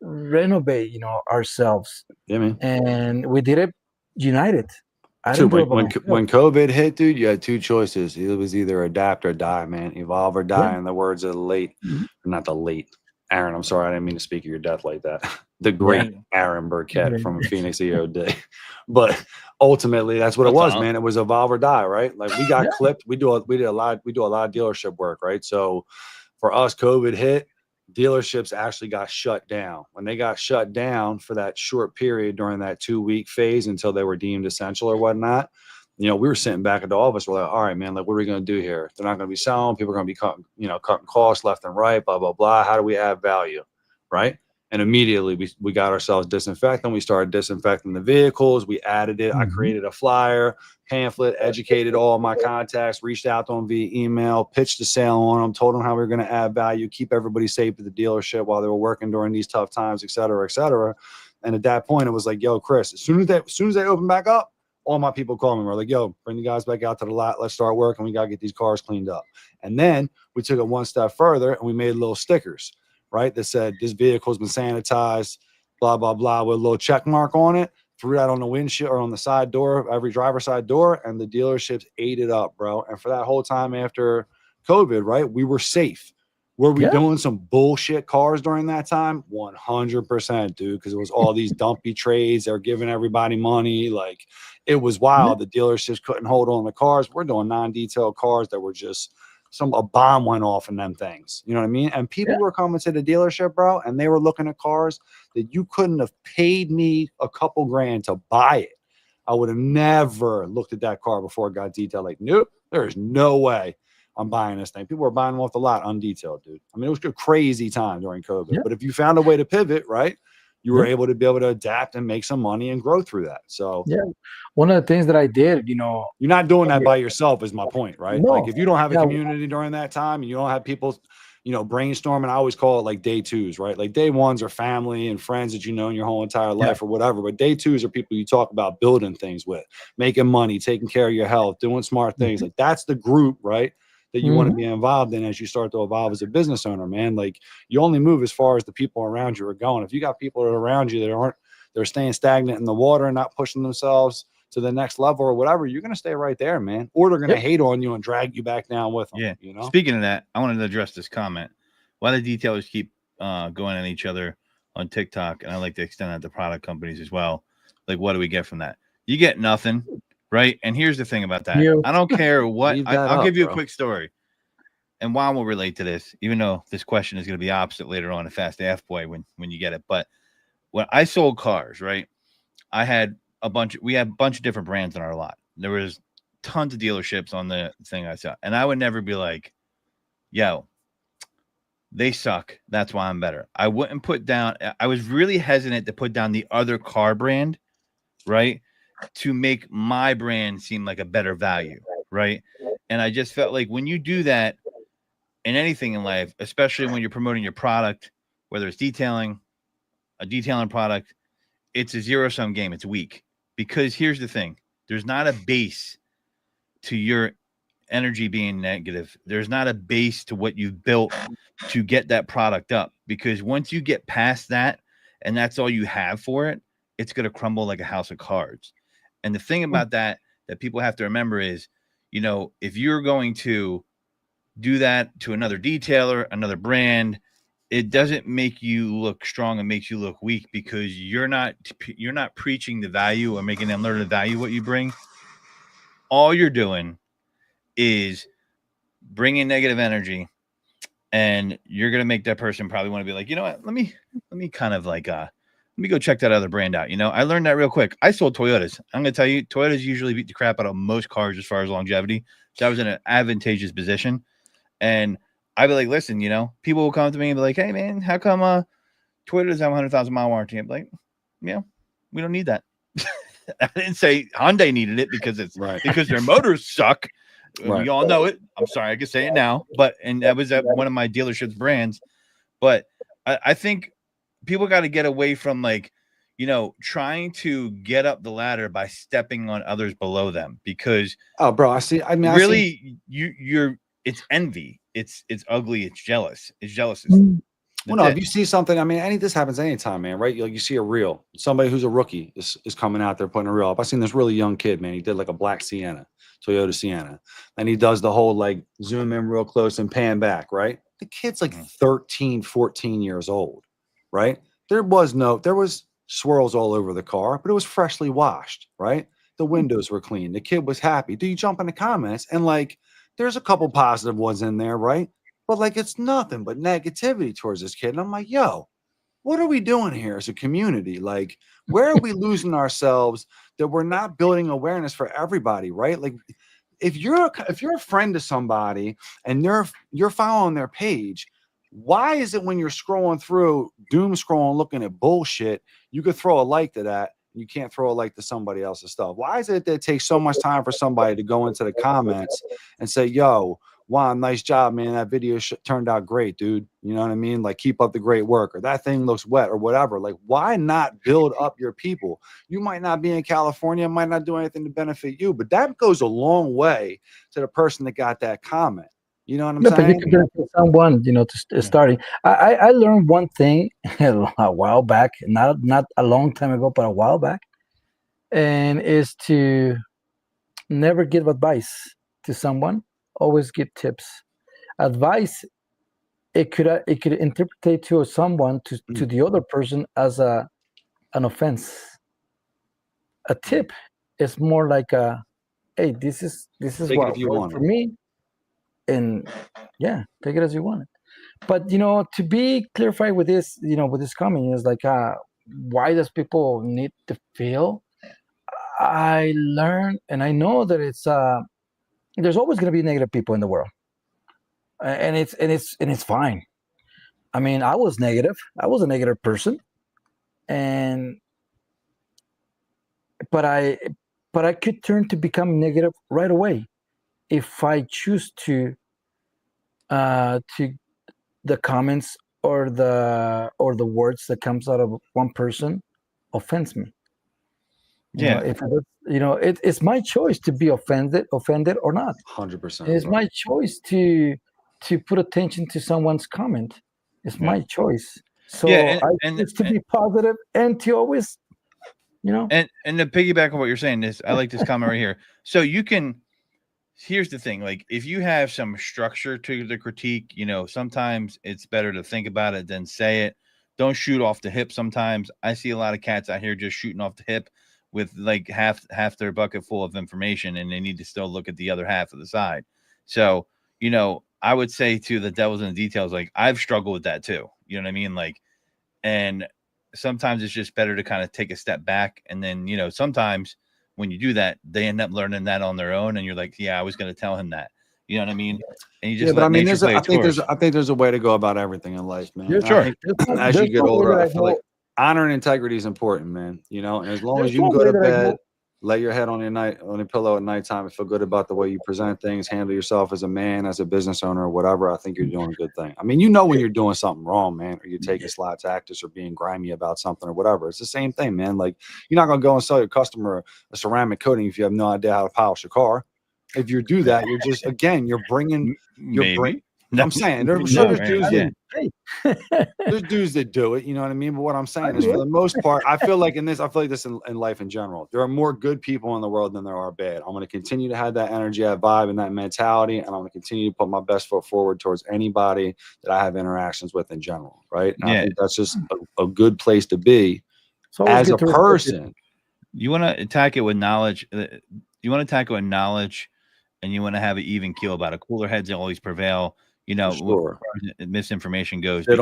renovate, ourselves, Yeah, man. and we did it united. I didn't Dude, do when it by when myself. when COVID hit, dude, you had two choices. It was either adapt or die, man. Evolve or Yeah. die. In the words of the late, Mhm. not the late Aaron. I'm sorry, I didn't mean to speak of your death like that. The Yeah. great Aaron Burkett from Yeah. Phoenix EOD. But ultimately, that's what it What's was, up? man. It was evolve or die, right? Like, we got Yeah. clipped. We do a lot of dealership work, right? So for us, COVID hit. Dealerships actually got shut down. When they got shut down for that short period during that 2-week phase until they were deemed essential or whatnot, we were sitting back at the office. We're like, all right, man, like, what are we going to do here? They're not going to be selling. People are going to be cutting costs left and right, blah, blah, blah. How do we add value? Right. And immediately we got ourselves disinfectant. We started disinfecting the vehicles. We added it. I Mhm. created a flyer, pamphlet, educated all my contacts, reached out to them via email, pitched the sale on them, told them how we were going to add value, keep everybody safe at the dealership while they were working during these tough times, et cetera, et cetera. And at that point, it was like, yo, Chris, as soon as they open back up, all my people call me. We're like, yo, bring the guys back out to the lot. Let's start working. We got to get these cars cleaned up. And then we took it one step further and we made little stickers, right, that said this vehicle's been sanitized, blah, blah, blah, with a little check mark on it. Threw that on the windshield or on the side door of every driver's side door, and the dealerships ate it up, bro. And for that whole time after COVID, right, we were safe. Were we Yeah. doing some bullshit cars during that time? 100%, dude, because it was all these dumpy trades. They're giving everybody money. Like, it was wild. The dealerships couldn't hold on the cars. We're doing non-detailed cars that were just a bomb went off in them things. You know what I mean? And people were coming to the dealership, bro, and they were looking at cars that you couldn't have paid me a couple grand to buy it. I would have never looked at that car before it got detailed. Like, nope, there's no way I'm buying this thing. People were buying them off the lot undetailed, dude. I mean, it was a crazy time during COVID. Yeah. But if you found a way to pivot, right, you were able to adapt and make some money and grow through that. So Yeah, one of the things that I did, you're not doing that by yourself is my point, right? No. Like, if you don't have a Yeah. community during that time and you don't have people, brainstorming, I always call it like day twos, right? Like day ones are family and friends that you know in your whole entire life or whatever. But day twos are people you talk about building things with, making money, taking care of your health, doing smart things. Like, that's the group, right, that you want to be involved in as you start to evolve as a business owner, man. Like, you only move as far as the people around you are going. If you got people that are around you that they're staying stagnant in the water and not pushing themselves to the next level or whatever, you're going to stay right there, man. Or they're going to hate on you and drag you back down with them. Yeah. Speaking of that, I wanted to address this comment. Why do detailers keep going at each other on TikTok? And I like to extend that to product companies as well. Like, what do we get from that? You get nothing, right? And here's the thing about that. I don't care what. I'll give you a quick story. And Juan will relate to this, even though this question is going to be opposite later on in Fast AF Boy when you get it. But when I sold cars, right, we had a bunch of different brands in our lot. There was tons of dealerships on the thing I saw. And I would never be like, yo, they suck. That's why I'm better. I wouldn't put down. I was really hesitant to put down the other car brand, right, to make my brand seem like a better value, right? And I just felt like when you do that in anything in life, especially when you're promoting your product, whether it's a detailing product, it's a zero-sum game. It's weak. Because here's the thing. There's not a base to your energy being negative. There's not a base to what you've built to get that product up. Because once you get past that and that's all you have for it, it's going to crumble like a house of cards. And the thing about that people have to remember is, if you're going to do that to another detailer, another brand, it doesn't make you look strong. It makes you look weak because you're not preaching the value or making them learn the value what you bring. All you're doing is bringing negative energy, and you're gonna make that person probably want to be like, you know what? Let me kind of like let me go check that other brand out. I learned that real quick. I sold Toyotas. I'm gonna tell you, Toyotas usually beat the crap out of most cars as far as longevity. So I was in an advantageous position, and I'd be like, listen, people will come to me and be like, hey, man, how come Toyota doesn't have a 100,000 mile warranty? I'm like, yeah, we don't need that. I didn't say Hyundai needed it because because their motors suck. Right. We all know it. I'm sorry, I can say it now, and that was at one of my dealership's brands. But I think people got to get away from trying to get up the ladder by stepping on others below them because you're it's envy. It's ugly. It's jealous. It's jealous. Well, no, if you see something, this happens anytime, man, right? You see a reel, somebody who's a rookie is coming out there putting a reel up. I seen this really young kid, man. He did like a black Sienna, Toyota Sienna. And he does the whole like zoom in real close and pan back, right? The kid's like 13, 14 years old, right? There was swirls all over the car, but it was freshly washed, right? The windows were clean. The kid was happy. Do you jump in the comments and there's a couple positive ones in there, right? But it's nothing but negativity towards this kid. And I'm like, yo, what are we doing here as a community? Like, where are we losing ourselves that we're not building awareness for everybody, right? Like, if you're a friend to somebody and you're following their page, Why is it when you're scrolling through, doom scrolling, looking at bullshit, you could throw a like to that, and you can't throw a like to somebody else's stuff? Why is it that it takes so much time for somebody to go into the comments and say, yo, Juan, nice job, man. That video turned out great, dude. You know what I mean? Like, keep up the great work, or that thing looks wet, or whatever. Like, why not build up your people? You might not be in California, might not do anything to benefit you, but that goes a long way to the person that got that comment. You know what I'm No, but you saying? could benefit someone, starting. I learned one thing a while back, not a long time ago, but a while back, and is to never give advice to someone. Always give tips. Advice, it could interpret to someone to the other person as an offense. A tip is more like a, hey, this is Take it what if you worked want for it. me, and yeah, take it as you want it. But to be clarified with this, with this comment is like, why does people need to feel? I learned, and I know that there's always going to be negative people in the world, and it's fine. I mean, I was negative. I was a negative person, and but I could turn to become negative right away if I choose to the comments or the words that comes out of one person offends me. If it's my choice to be offended or not. 100%. It's my choice to put attention to someone's comment. It's my choice. So Yeah, I choose to be positive and to always, and to piggyback on what you're saying, I like this comment right here. So here's the thing, like, if you have some structure to the critique, sometimes it's better to think about it than say it. Don't shoot off the hip. Sometimes I see a lot of cats out here just shooting off the hip with like half their bucket full of information, and they need to still look at the other half of the side. So, I would say to the devil's in the details, like, I've struggled with that too. You know what I mean? Like, and sometimes it's just better to kind of take a step back. And then, sometimes when you do that, they end up learning that on their own. And you're like, yeah, I was going to tell him that. You know what I mean? And you just but I mean, nature play its course. I think there's a way to go about everything in life, man. Sure. As you get older, I feel like honor and integrity is important, man. And as long as you can go to bed, lay your head on your pillow at nighttime, and feel good about the way you present things, handle yourself as a man, as a business owner, or whatever, I think you're doing a good thing. I mean, when you're doing something wrong, man, or you're taking slot tactics or being grimy about something or whatever. It's the same thing, man. Like, you're not going to go and sell your customer a ceramic coating if you have no idea how to polish your car. If you do that, you're just, again, you're bringing, I'm saying, there's dudes that do it, you know what I mean? But what I'm saying is, for the most part, I feel like this in life in general, there are more good people in the world than there are bad. I'm going to continue to have that energy, that vibe, and that mentality, and I'm going to continue to put my best foot forward towards anybody that I have interactions with in general, right? And I think that's just a good place to be as a person. You want to attack it with knowledge. You want to attack it with knowledge, and you want to have an even keel about it. Cooler heads always prevail. Misinformation goes. Sit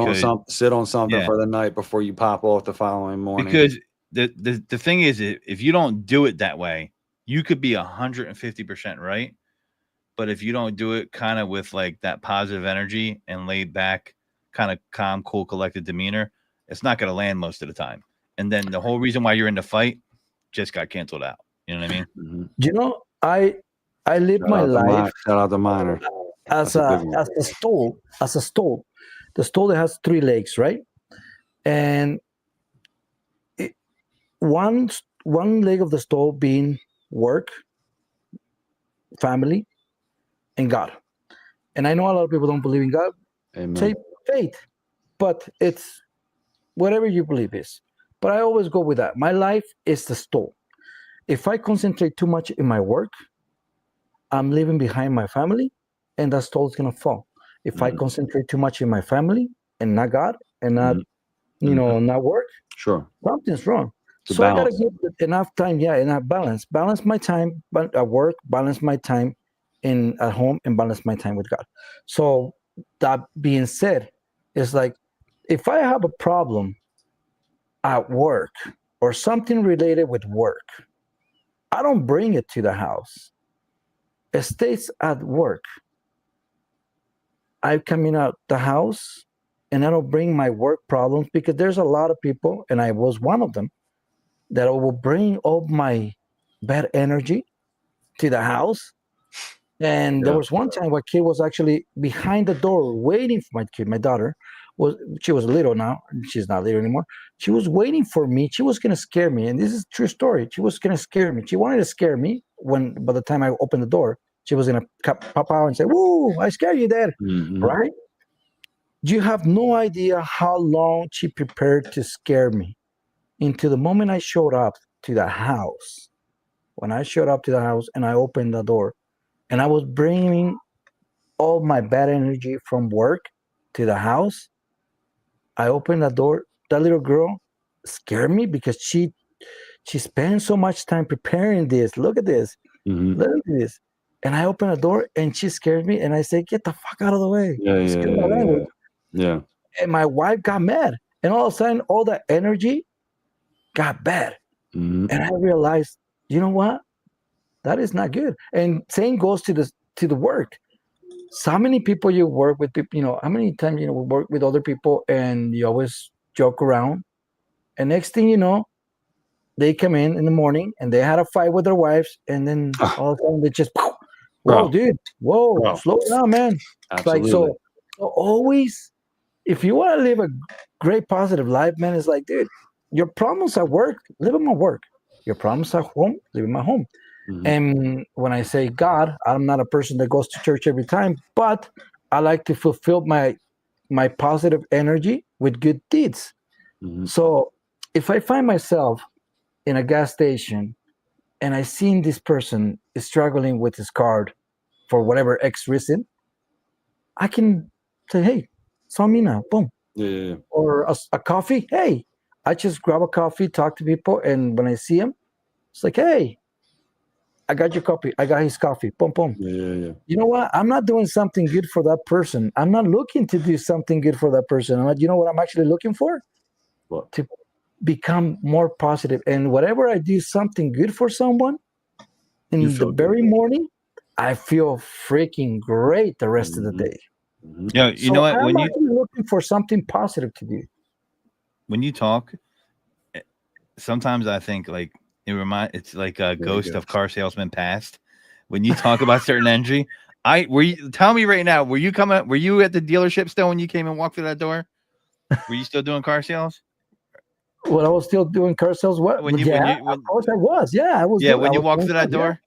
on something for the night before you pop off the following morning. Because the thing is, if you don't do it that way, you could be 150% right. But if you don't do it kind of with like that positive energy and laid back, kind of calm, cool, collected demeanor, it's not going to land most of the time. And then the whole reason why you're in the fight just got canceled out. You know what I mean? Mm-hmm. I live my life. Shout out to Minor. As a stool. The stool that has 3 legs, right? And one leg of the stool being work, family, and God. And I know a lot of people don't believe in God. Amen. Say faith, but it's whatever you believe is. But I always go with that. My life is the stool. If I concentrate too much in my work, I'm leaving behind my family, and that stool is gonna fall. If I concentrate too much in my family and not God and not, not work, something's wrong. So I gotta give enough time, enough balance. Balance my time at work, balance my time at home, and balance my time with God. So that being said, it's like, if I have a problem at work or something related with work, I don't bring it to the house. It stays at work. I come in out the house and I don't bring my work problems, because there's a lot of people, and I was one of them, that will bring all my bad energy to the house. And there Yeah. was one time where kid was actually behind the door waiting for my kid. My daughter she was little now. She's not little anymore. She was waiting for me. She was gonna scare me. And this is a true story. She was gonna scare me. She wanted to scare me when by the time I opened the door, she was gonna pop out and say, "Woo, I scared you, Dad." Mhm. Right? You have no idea how long she prepared to scare me. Until the moment I showed up to the house. When I showed up to the house and I opened the door, and I was bringing all my bad energy from work to the house. I opened the door. That little girl scared me because she spent so much time preparing this. Look at this. Mhm. Look at this. And I opened the door and she scared me. And I said, "Get the fuck out of the way." Yeah, yeah, Excuse my yeah, language. yeah. And my wife got mad. And all of a sudden, all that energy got bad. Mhm. And I realized, you know what? That is not good. And same goes to the work. So many people you work with, people, how many times we work with other people and you always joke around, and next thing you know, they come in the morning and they had a fight with their wives, and then all of a sudden they just, whoa, Bro, dude, whoa, bro. slow down, man. Like, Absolutely. so always, if you want to live a great positive life, man, it's like, dude, your problems at work, live them at work. Your problems at home, live them at home. Mhm. And when I say God, I'm not a person that goes to church every time, but I like to fulfill my positive energy with good deeds. Mhm. So if I find myself in a gas station and I seen this person is struggling with his card for whatever X reason, I can say, "Hey, saw me now, boom." Yeah, yeah, yeah. Or a coffee. Hey, I just grab a coffee, talk to people, and when I see him, it's like, "Hey, I got your coffee. I got his coffee. Boom, boom." Yeah, yeah, yeah. You know what? I'm not doing something good for that person. I'm not looking to do something good for that person. You know what I'm actually looking for? What? To become more positive. And whatever I do something good for someone You in the feel good. very morning, I feel freaking great the rest of the Mhm. day. Mhm. Yo, you know So what? I'm actually looking for something positive to do. When you talk, sometimes I think like it's like a ghost go. of car salesman past. When you talk about certain energy, tell me right now, were you at the dealership still when you came and walked through that door? Were you still doing car sales? When I was still doing car sales, what? When of course I was. Yeah, I was. when I you was walked doing through that cars, yeah. door,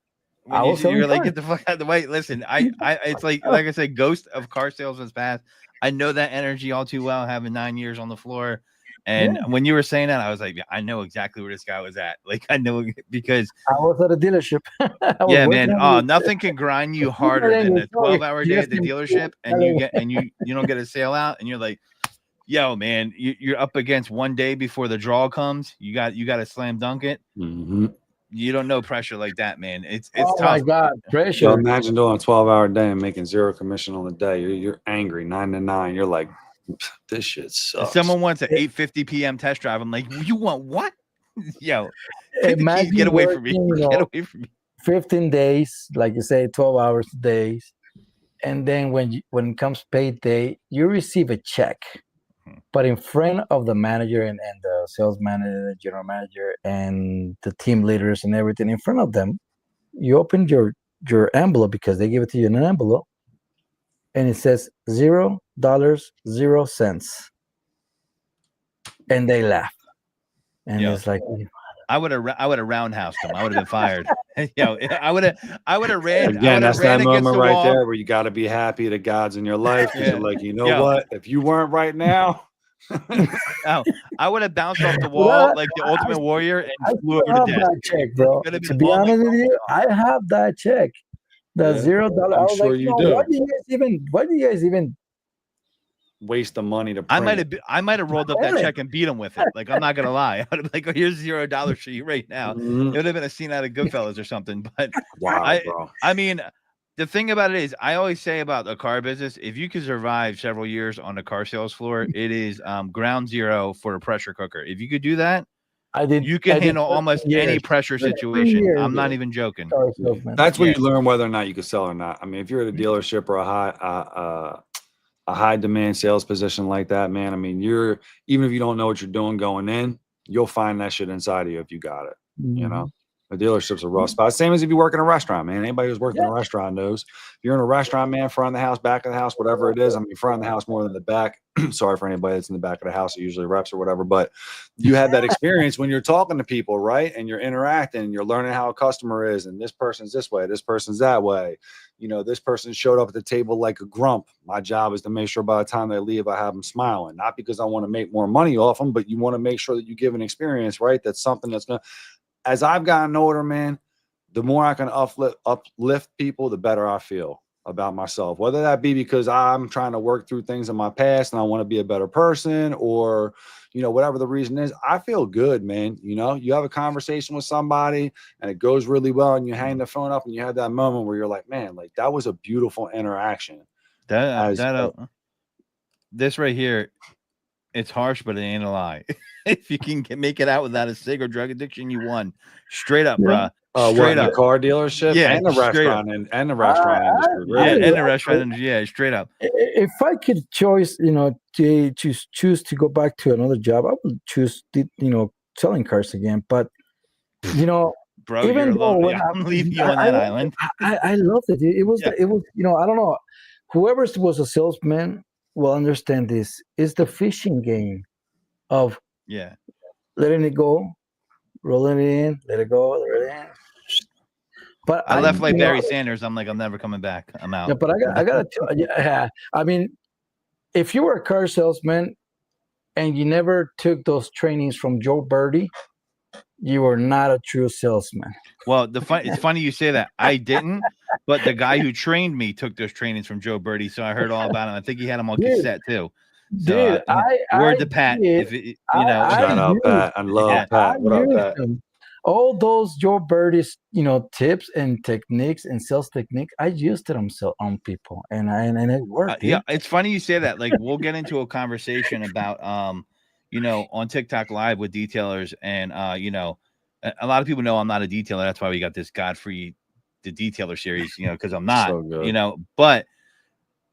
when I was selling you're like, cars. get the fuck out of the way. Listen, it's like I said, ghost of car salesman's past. I know that energy all too well, having 9 years on the floor. And Yeah. when you were saying that, I was like, I know exactly where this guy was at. Like, I know because I was at a dealership. I was yeah, working man. on Oh, it. nothing can grind you Excuse my harder than language, a sorry. 12-hour You day guys at the can- dealership and you don't get a sale out and you're like, yo, man, you're up against one day before the draw comes. You got to slam dunk it. Mhm. You don't know pressure like that, man. It's Oh tough. my God, So pressure. imagine doing a 12-hour day and making zero commission on the day. You're angry 9 to 9. You're like, this shit If sucks. someone wants an 8:50 p.m. test drive, I'm like, you want what? Yo, take the keys, Imagine get away from me. working, Get away from me. 15 days, like you say, 12 hours days. And then when it comes payday, you receive a check, but in front of the manager and the sales manager, general manager, and the team leaders and everything, in front of them, you open your envelope because they give it to you in an envelope, and it says $0, 0 cents, and they laugh, and Yo, it's like, I would have roundhoused him. I would have been fired. Yo, I would have ran. I Again, would have that's that ran against moment the right wall. there where you got to be happy that God's in your life because Yeah. you're like, you know Yo. what? If you weren't right now, No, I would have bounced off the Well, wall like the Ultimate Warrior I and flew still over have to death. that check, bro. Could have To been be all honest like, with you, I have that check. The Yeah, $0. I I'm was sure like, you why do. do you guys even Waste the money to I print might have rolled up that Really? check and beat him with it. Like, I'm not gonna lie. I'd have been like, oh, here's $0 for you right now. Mhm. It would have been a scene out of Goodfellas or something. But Wow, bro. I mean, the thing about it is, I always say about the car business, if you can survive several years on the car sales floor, it is ground zero for a pressure cooker. If you could do that, you can handle almost any pressure 13 situation. years I'm not even joking. car salesman. That's where Yeah. you learn whether or not you can sell or not. I mean, if you're at a dealership or a a high demand sales position like that, man, I mean, even if you don't know what you're doing going in, you'll find that shit inside of you if you got it. You know, the dealership's a rough spot. Same as if you work in a restaurant, man. Anybody who's worked in a restaurant knows. If you're in a restaurant, man, front of the house, back of the house, whatever it is. I mean, front of the house more than the back. Sorry for anybody that's in the back of the house. It usually reps or whatever. But you have that experience when you're talking to people, right? And you're interacting, and you're learning how a customer is. And this person's this way, this person's that way. You know, this person showed up at the table like a grump. My job is to make sure by the time they leave, I have them smiling. Not because I want to make more money off them, but you want to make sure that you give an experience, right? That's something that's going to, as I've gotten older, man, the more I can uplift people, the better I feel about myself. Whether that be because I'm trying to work through things in my past and I want to be a better person, or, you know, whatever the reason is, I feel good, man. You know, you have a conversation with somebody and it goes really well and you hang the phone up and you have that moment where you're like, man, like that was a beautiful interaction. This right here, it's harsh, but it ain't a lie. If you can make it out without a cig or drug addiction, you won. Straight up, bruh. Straight up. The car dealership, yeah, and the restaurant and the restaurant industry. Really? And the restaurant industry. Yeah, straight up. If I could choose, you know, to choose to go back to another job, I would choose, you know, selling cars again. But you know, bro, even though I'm leaving you on that island. I loved it. It was, you know, I don't know. Whoever was a salesman will understand this. It's the fishing game of letting it go, rolling it in, let it go, let it in. But I left like Barry Sanders. I'm like, I'm never coming back. I'm out. Yeah, but I got to. I mean, if you were a car salesman and you never took those trainings from Joe Birdie, you are not a true salesman. Well, it's funny you say that. I didn't, but the guy who trained me took those trainings from Joe Birdie, so I heard all about him. I think he had them on cassette too. So, word to Pat. If it, you know, shout out Pat. I love Pat. What up, Pat? All those Joe Birdie's, you know, tips and techniques and sales techniques, I used them on people, and it worked. Yeah, it's funny you say that. Like, we'll get into a conversation about, you know, on TikTok Live with detailers, and you know, a lot of people know I'm not a detailer. That's why we got this Godfrey the Detailer series, you know, because I'm not, you know. But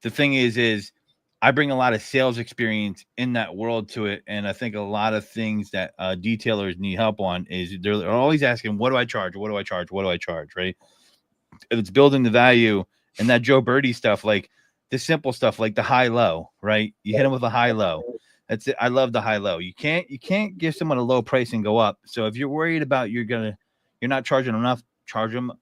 the thing is I bring a lot of sales experience in that world to it. And I think a lot of things that detailers need help on is they're always asking, what do I charge? What do I charge? What do I charge? Right. And it's building the value, and that Joe Birdie stuff, like the simple stuff, like the high low, right? You hit them with a high low. That's it. I love the high low. You can't give someone a low price and go up. So if you're worried about you're not charging enough, charge them,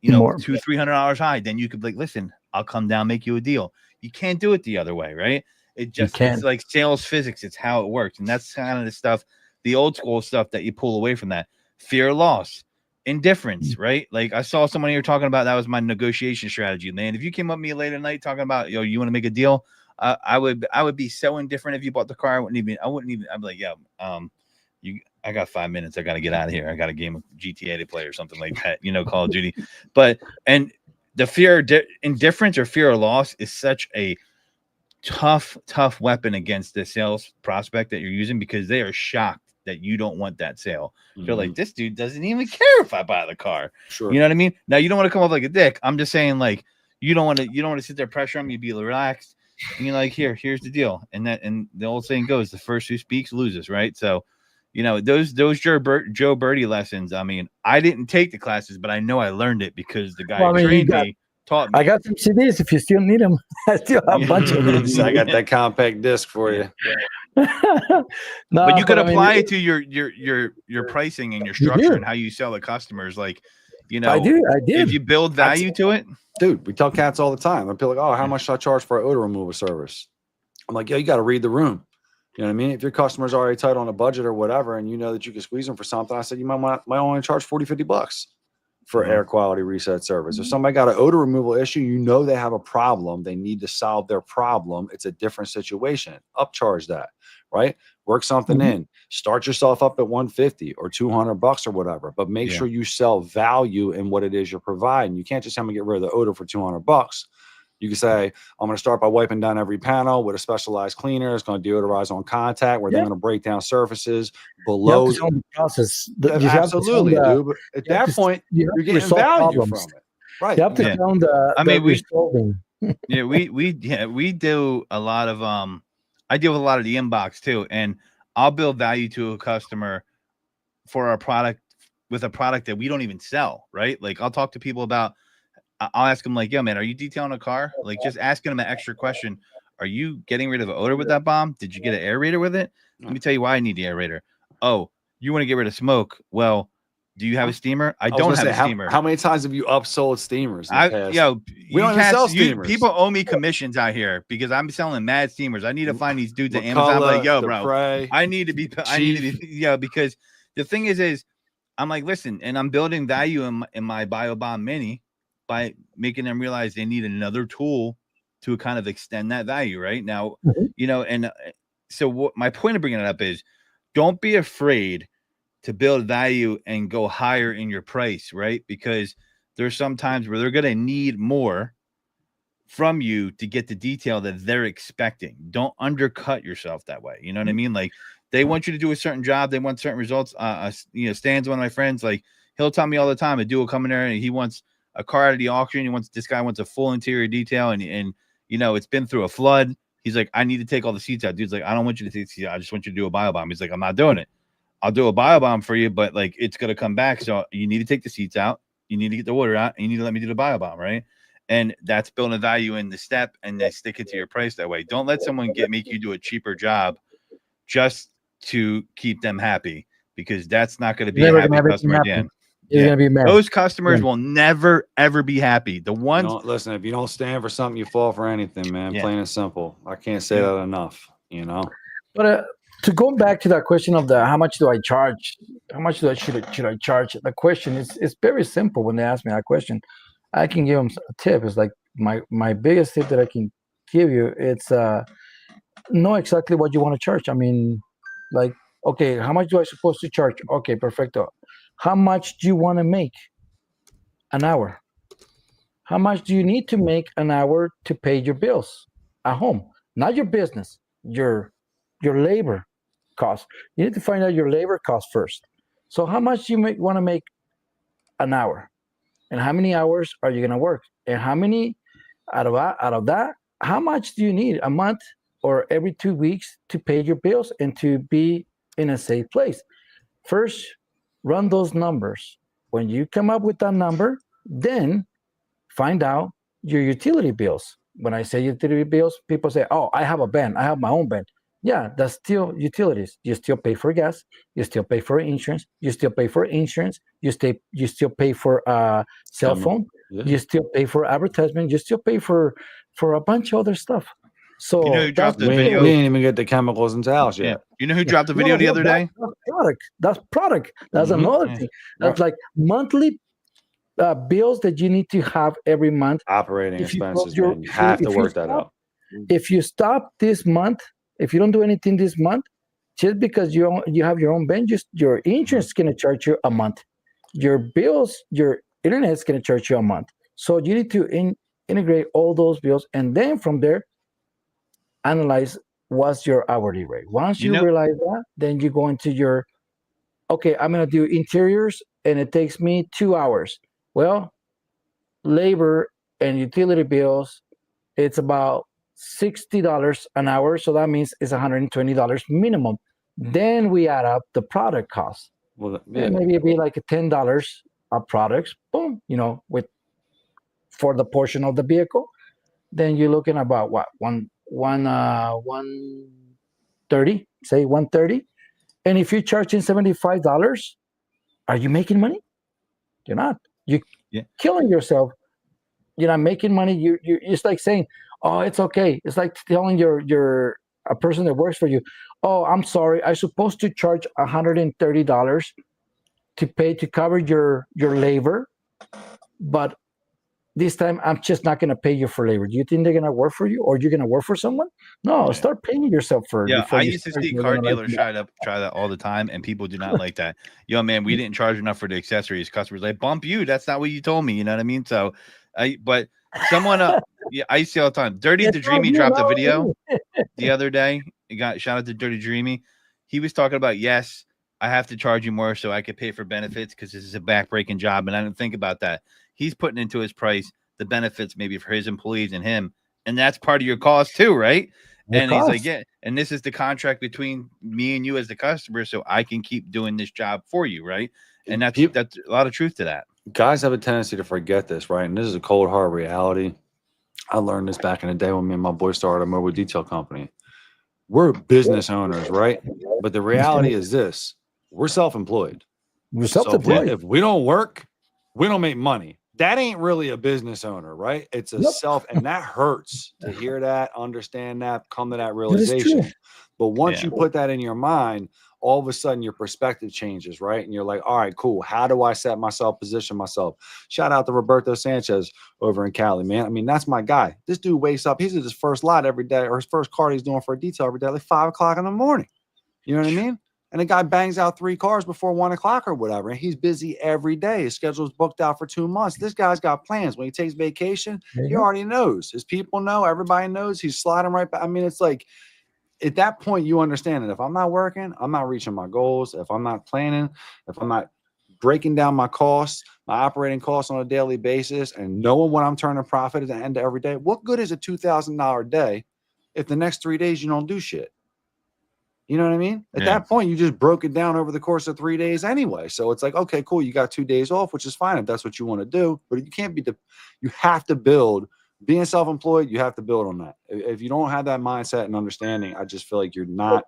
you know, $200-$300 high. Then you could be like, listen, I'll come down, make you a deal. You can't do it the other way, right? It's like sales physics. It's how it works. And that's kind of the stuff, the old school stuff that you pull away from that. Fear of loss, indifference, right? Like I saw someone here talking about that was my negotiation strategy. Man, if you came up to me late at night talking about, yo, you want to make a deal, I would be so indifferent if you bought the car. I wouldn't even, I'd be like, yeah, I got 5 minutes. I got to get out of here. I got a game of GTA to play or something like that, you know, Call of Duty. And the fear of indifference or fear of loss is such a tough weapon against the sales prospect that you're using, because they are shocked that you don't want that sale. They're like, this dude doesn't even care if I buy the car. Sure. You know what I mean? Now, you don't want to come up like a dick. I'm just saying, like, you don't want to sit there pressure them. You be relaxed. And you're like, here's the deal. And the old saying goes, the first who speaks loses, right? So, you know, those Joe Birdie lessons, I mean, I didn't take the classes, but I know I learned it because the guy who trained me taught me. I got some CDs if you still need them. I still have a bunch of them. I got that compact disc for you. But you could apply it to your pricing and your structure and how you sell the customers. Like, you know, I did. If you build value to it. Dude, we tell cats all the time. They'll be like, oh, how much should I charge for an odor removal service? I'm like, yeah, you got to read the room. You know what I mean? If your customer's already tight on a budget or whatever, and you know that you can squeeze them for something, I said, you might only charge $40-$50 for air quality reset service. If somebody got an odor removal issue, you know they have a problem. They need to solve their problem. It's a different situation. Upcharge that, right? Work something in. Start yourself up at $150 or $200 or whatever, but make sure you sell value in what it is you're providing. You can't just have them get rid of the odor for $200. You can say, I'm going to start by wiping down every panel with a specialized cleaner. It's going to deodorize on contact, where they're going to break down surfaces below. The process. Absolutely, dude. But at that point, you're getting value from it. Right. You have to tell them Yeah, we do a lot of I deal with a lot of the inbox too, and I'll build value to a customer for our product with a product that we don't even sell, right? Like I'll talk to people about I'll ask them like, yo, man, are you detailing a car? Like just asking them an extra question. Are you getting rid of odor with that bomb? Did you get an aerator with it? Let me tell you why I need the aerator. Oh, you want to get rid of smoke? Well, do you have a steamer? I I was don't gonna have say, a steamer. how many times have you upsold steamers in the past? We don't even sell steamers. People owe me commissions out here because I'm selling mad steamers. I need to find these dudes at Amazon. I'm McCullough, like, yo, the bro, Prey, I need to be, because the thing is I'm like, listen, and I'm building value in my BioBomb Mini by making them realize they need another tool to kind of extend that value right now, Mhm. and so what my point of bringing it up is, don't be afraid to build value and go higher in your price, right? Because there's some times where they're going to need more from you to get the detail that they're expecting. Don't undercut yourself that way. You know what I mean? Like they want you to do a certain job, they want certain results. Stan's one of my friends. Like he'll tell me all the time, a dude will come in there and he wants a car out of the auction. This guy wants a full interior detail, and it's been through a flood. He's like, I need to take all the seats out. Dude's like, I don't want you to take the seats out. I just want you to do a BioBomb. He's like, I'm not doing it. I'll do a BioBomb for you, but like it's gonna come back. So you need to take the seats out. You need to get the water out, and you need to let me do the BioBomb, right? And that's building value in the step, and then stick it to your price that way. Don't let someone make you do a cheaper job just to keep them happy, because that's not going to be a Never happy gonna be customer at the happy. end. You're gonna be mad. Those customers Yeah. will never ever be happy. The ones, listen, if you don't stand for something, you fall for anything, man. Yeah. Plain and simple. I can't say that enough. But to go back to that question of the how much do I charge? How much should I charge? The question is very simple. When they ask me that question, I can give them a tip. It's like my biggest tip that I can give you. It's know exactly what you want to charge. I mean, like, okay, how much do I supposed to charge? Okay, perfecto. How much do you want to make an hour? How much do you need to make an hour to pay your bills at home? Not your business, your labor cost. You need to find out your labor cost first. So how much do you want to make an hour? And how many hours are you going to work? And how many out of that, how much do you need a month or every 2 weeks to pay your bills and to be in a safe place? First, run those numbers. When you come up with that number, then find out your utility bills. When I say utility bills, people say, oh, I have a van. I have my own van. Yeah, that's still utilities. You still pay for gas. You still pay for insurance. You still pay for insurance. You still pay for cell phone. Yeah. You still pay for advertisement. You still pay for a bunch of other stuff. So You know who dropped the We video? didn't even get the chemicals into house yet. You know who dropped the video the other day? That's product. That's Mhm. another thing. That's like monthly bills that you need to have every month. Operating If you expenses, close man. You have to if you work that stop- out. If you stop this month, if you don't do anything this month, just because you have your own bank, your insurance is going to charge you a month. Your bills, your internet is going to charge you a month. So you need to integrate all those bills, and then from there, analyze what's your hourly rate. Once you realize that, then you go into your, okay, I'm going to do interiors, and it takes me 2 hours. Well, labor and utility bills, it's about $60 an hour. So that means it's $120 minimum. Then we add up the product cost. Well, And maybe it'd be like $10 of products, boom, for the portion of the vehicle. Then you're looking about what, 130, say 130. And if you're charging $75, are you making money? You're not. You're killing yourself. You're not making money. You it's like saying, oh, it's okay. It's like telling a person that works for you, oh, I'm sorry, I'm supposed to charge $130 to cover your labor, but this time I'm just not going to pay you for labor. Do you think they're going to work for you, or you're going to work for someone? No, start paying yourself for. Yeah, before I you used to start see doing car like dealers that. try that all the time, and people do not like that. Yo, man, we didn't charge enough for the accessories. Customers like, bump you. That's not what you told me. You know what I mean? So, but someone, I see all the time. Dirty the Dreamy dropped a video the other day. Shout out to Dirty Dreamy. He was talking about, yes, I have to charge you more so I could pay for benefits because this is a backbreaking job, and I didn't think about that. He's putting into his price the benefits maybe for his employees and him. And that's part of your cost too, right? And he's like, yeah, and this is the contract between me and you as the customer, so I can keep doing this job for you, right? And that's a lot of truth to that. Guys have a tendency to forget this, right? And this is a cold hard reality. I learned this back in the day when me and my boy started a mobile detail company. We're business owners, right? But the reality is this: we're self-employed. We're self-employed. So if we don't work, we don't make money. That ain't really a business owner, right? It's a and that hurts to hear that, understand that, come to that realization. But once you put that in your mind, all of a sudden your perspective changes, right? And you're like, all right, cool. How do I set myself, position myself? Shout out to Roberto Sanchez over in Cali, man. I mean, that's my guy. This dude wakes up. He's at his first lot every day, or his first card he's doing for a detail every day, like 5 o'clock in the morning. You know what I mean? And the guy bangs out 3 cars before 1 o'clock or whatever. And he's busy every day. His schedule's booked out for 2 months. This guy's got plans. When he takes vacation, he already knows. His people know. Everybody knows. He's sliding right back. I mean, it's like, at that point, you understand that if I'm not working, I'm not reaching my goals. If I'm not planning, if I'm not breaking down my costs, my operating costs on a daily basis, and knowing what I'm turning profit at the end of every day, what good is a $2,000 day if the next 3 days you don't do shit? You know what I mean? At that point, you just broke it down over the course of 3 days anyway. So it's like, okay, cool. You got 2 days off, which is fine if that's what you want to do. But you can't be you have to build. Being self-employed, you have to build on that. If you don't have that mindset and understanding, I just feel like you're not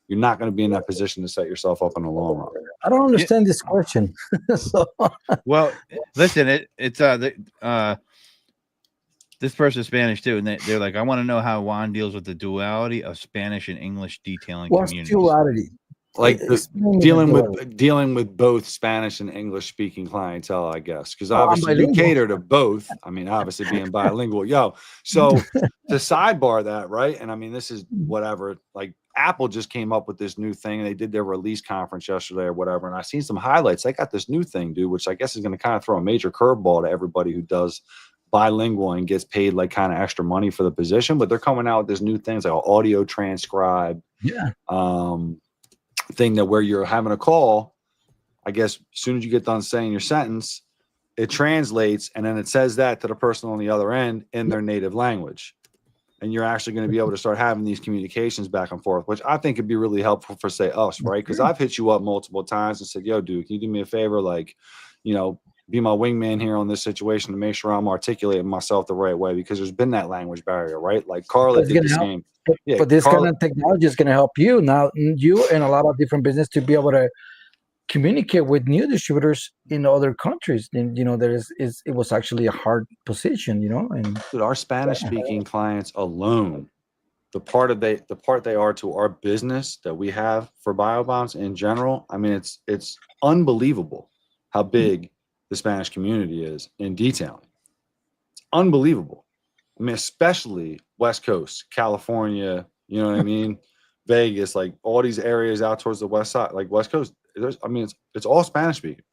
going to be in that position to set yourself up in the long run. I don't understand this question. Well, listen, this person's Spanish too, and they're like, I want to know how Juan deals with the duality of Spanish and English detailing communities. What's duality? Like dealing with both Spanish and English speaking clientele, I guess, because obviously you cater to both. I mean, obviously being bilingual, So to sidebar that, right? And I mean, this is whatever. Like Apple just came up with this new thing. They did their release conference yesterday or whatever, and I seen some highlights. They got this new thing, dude, which I guess is going to kind of throw a major curveball to everybody who does bilingual and gets paid like kind of extra money for the position. But they're coming out with this new things like audio transcribe. Thing that where you're having a call, I guess as soon as you get done saying your sentence, it translates and then it says that to the person on the other end in their native language. And you're actually going to be able to start having these communications back and forth, which I think could be really helpful for, say, us, right? Because I've hit you up multiple times and said, yo, dude, can you do me a favor? Like, be my wingman here on this situation to make sure I'm articulating myself the right way, because there's been that language barrier, right? Like Carla did the same. But this kind of technology is going to help you now, you and a lot of different business to be able to communicate with new distributors in other countries. And it was actually a hard position, And dude, our Spanish speaking clients alone, the part they are to our business that we have for BioBombs in general, I mean, it's unbelievable how big the Spanish community is in detailing. It's unbelievable. I mean, especially West Coast, California, you know what I mean? Vegas, like all these areas out towards the West side, like West Coast. It's all Spanish speaking.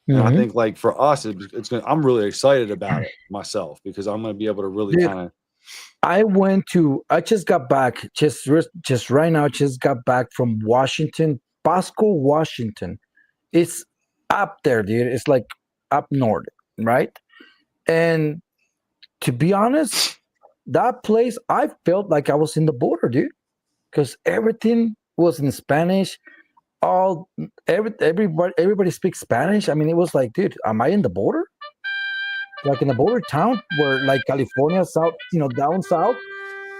And I think like for us, I'm really excited about it myself, because I'm going to be able to really kind of. I just got back, just right now, just got back from Washington, Pasco, Washington. It's up there, dude. It's like up north, right? And to be honest, that place, I felt like I was in the border, dude, because everything was in Spanish. Everybody speaks Spanish. I mean, it was like, dude, am I in the border? Like in a border town where, like California, south, down south.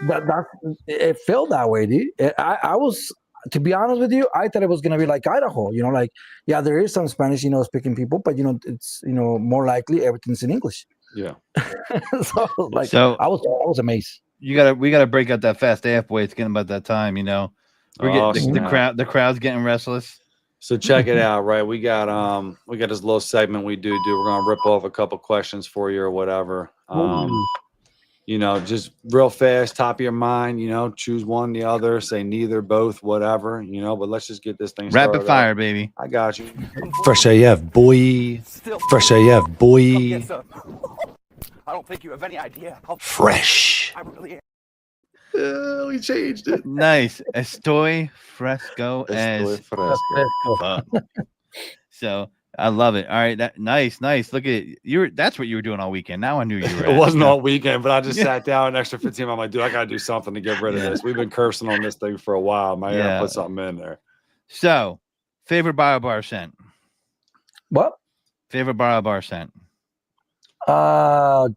That it felt that way, dude. I was, to be honest with you, I thought it was gonna be like Idaho. Like, yeah, there is some Spanish, speaking people, but it's more likely everything's in English. Yeah. so I was amazed. We gotta break out that fast AF way. It's getting about that time, We're getting the crowd's getting restless. So check it out, right? We got this little segment we do. We're gonna rip off a couple questions for you or whatever. Just real fast, top of your mind, choose one, the other, say neither, both, whatever, but let's just get this thing started. Rapid fire, baby. I got you. Fresh AF, boy. Fresh AF, boy. I don't think you have any idea how fresh. I really am. We changed it. Nice. Estoy fresco as fresco. fuck. So I love it. All right, nice. Look at it. That's what you were doing all weekend. Now I knew you were. It wasn't all weekend, but I just Yeah. sat down an extra 15. I'm like, dude, I gotta do something to get rid of this. We've been cursing on this thing for a while. My Yeah. put something in there. So, favorite BioBar scent. What? Favorite BioBar scent.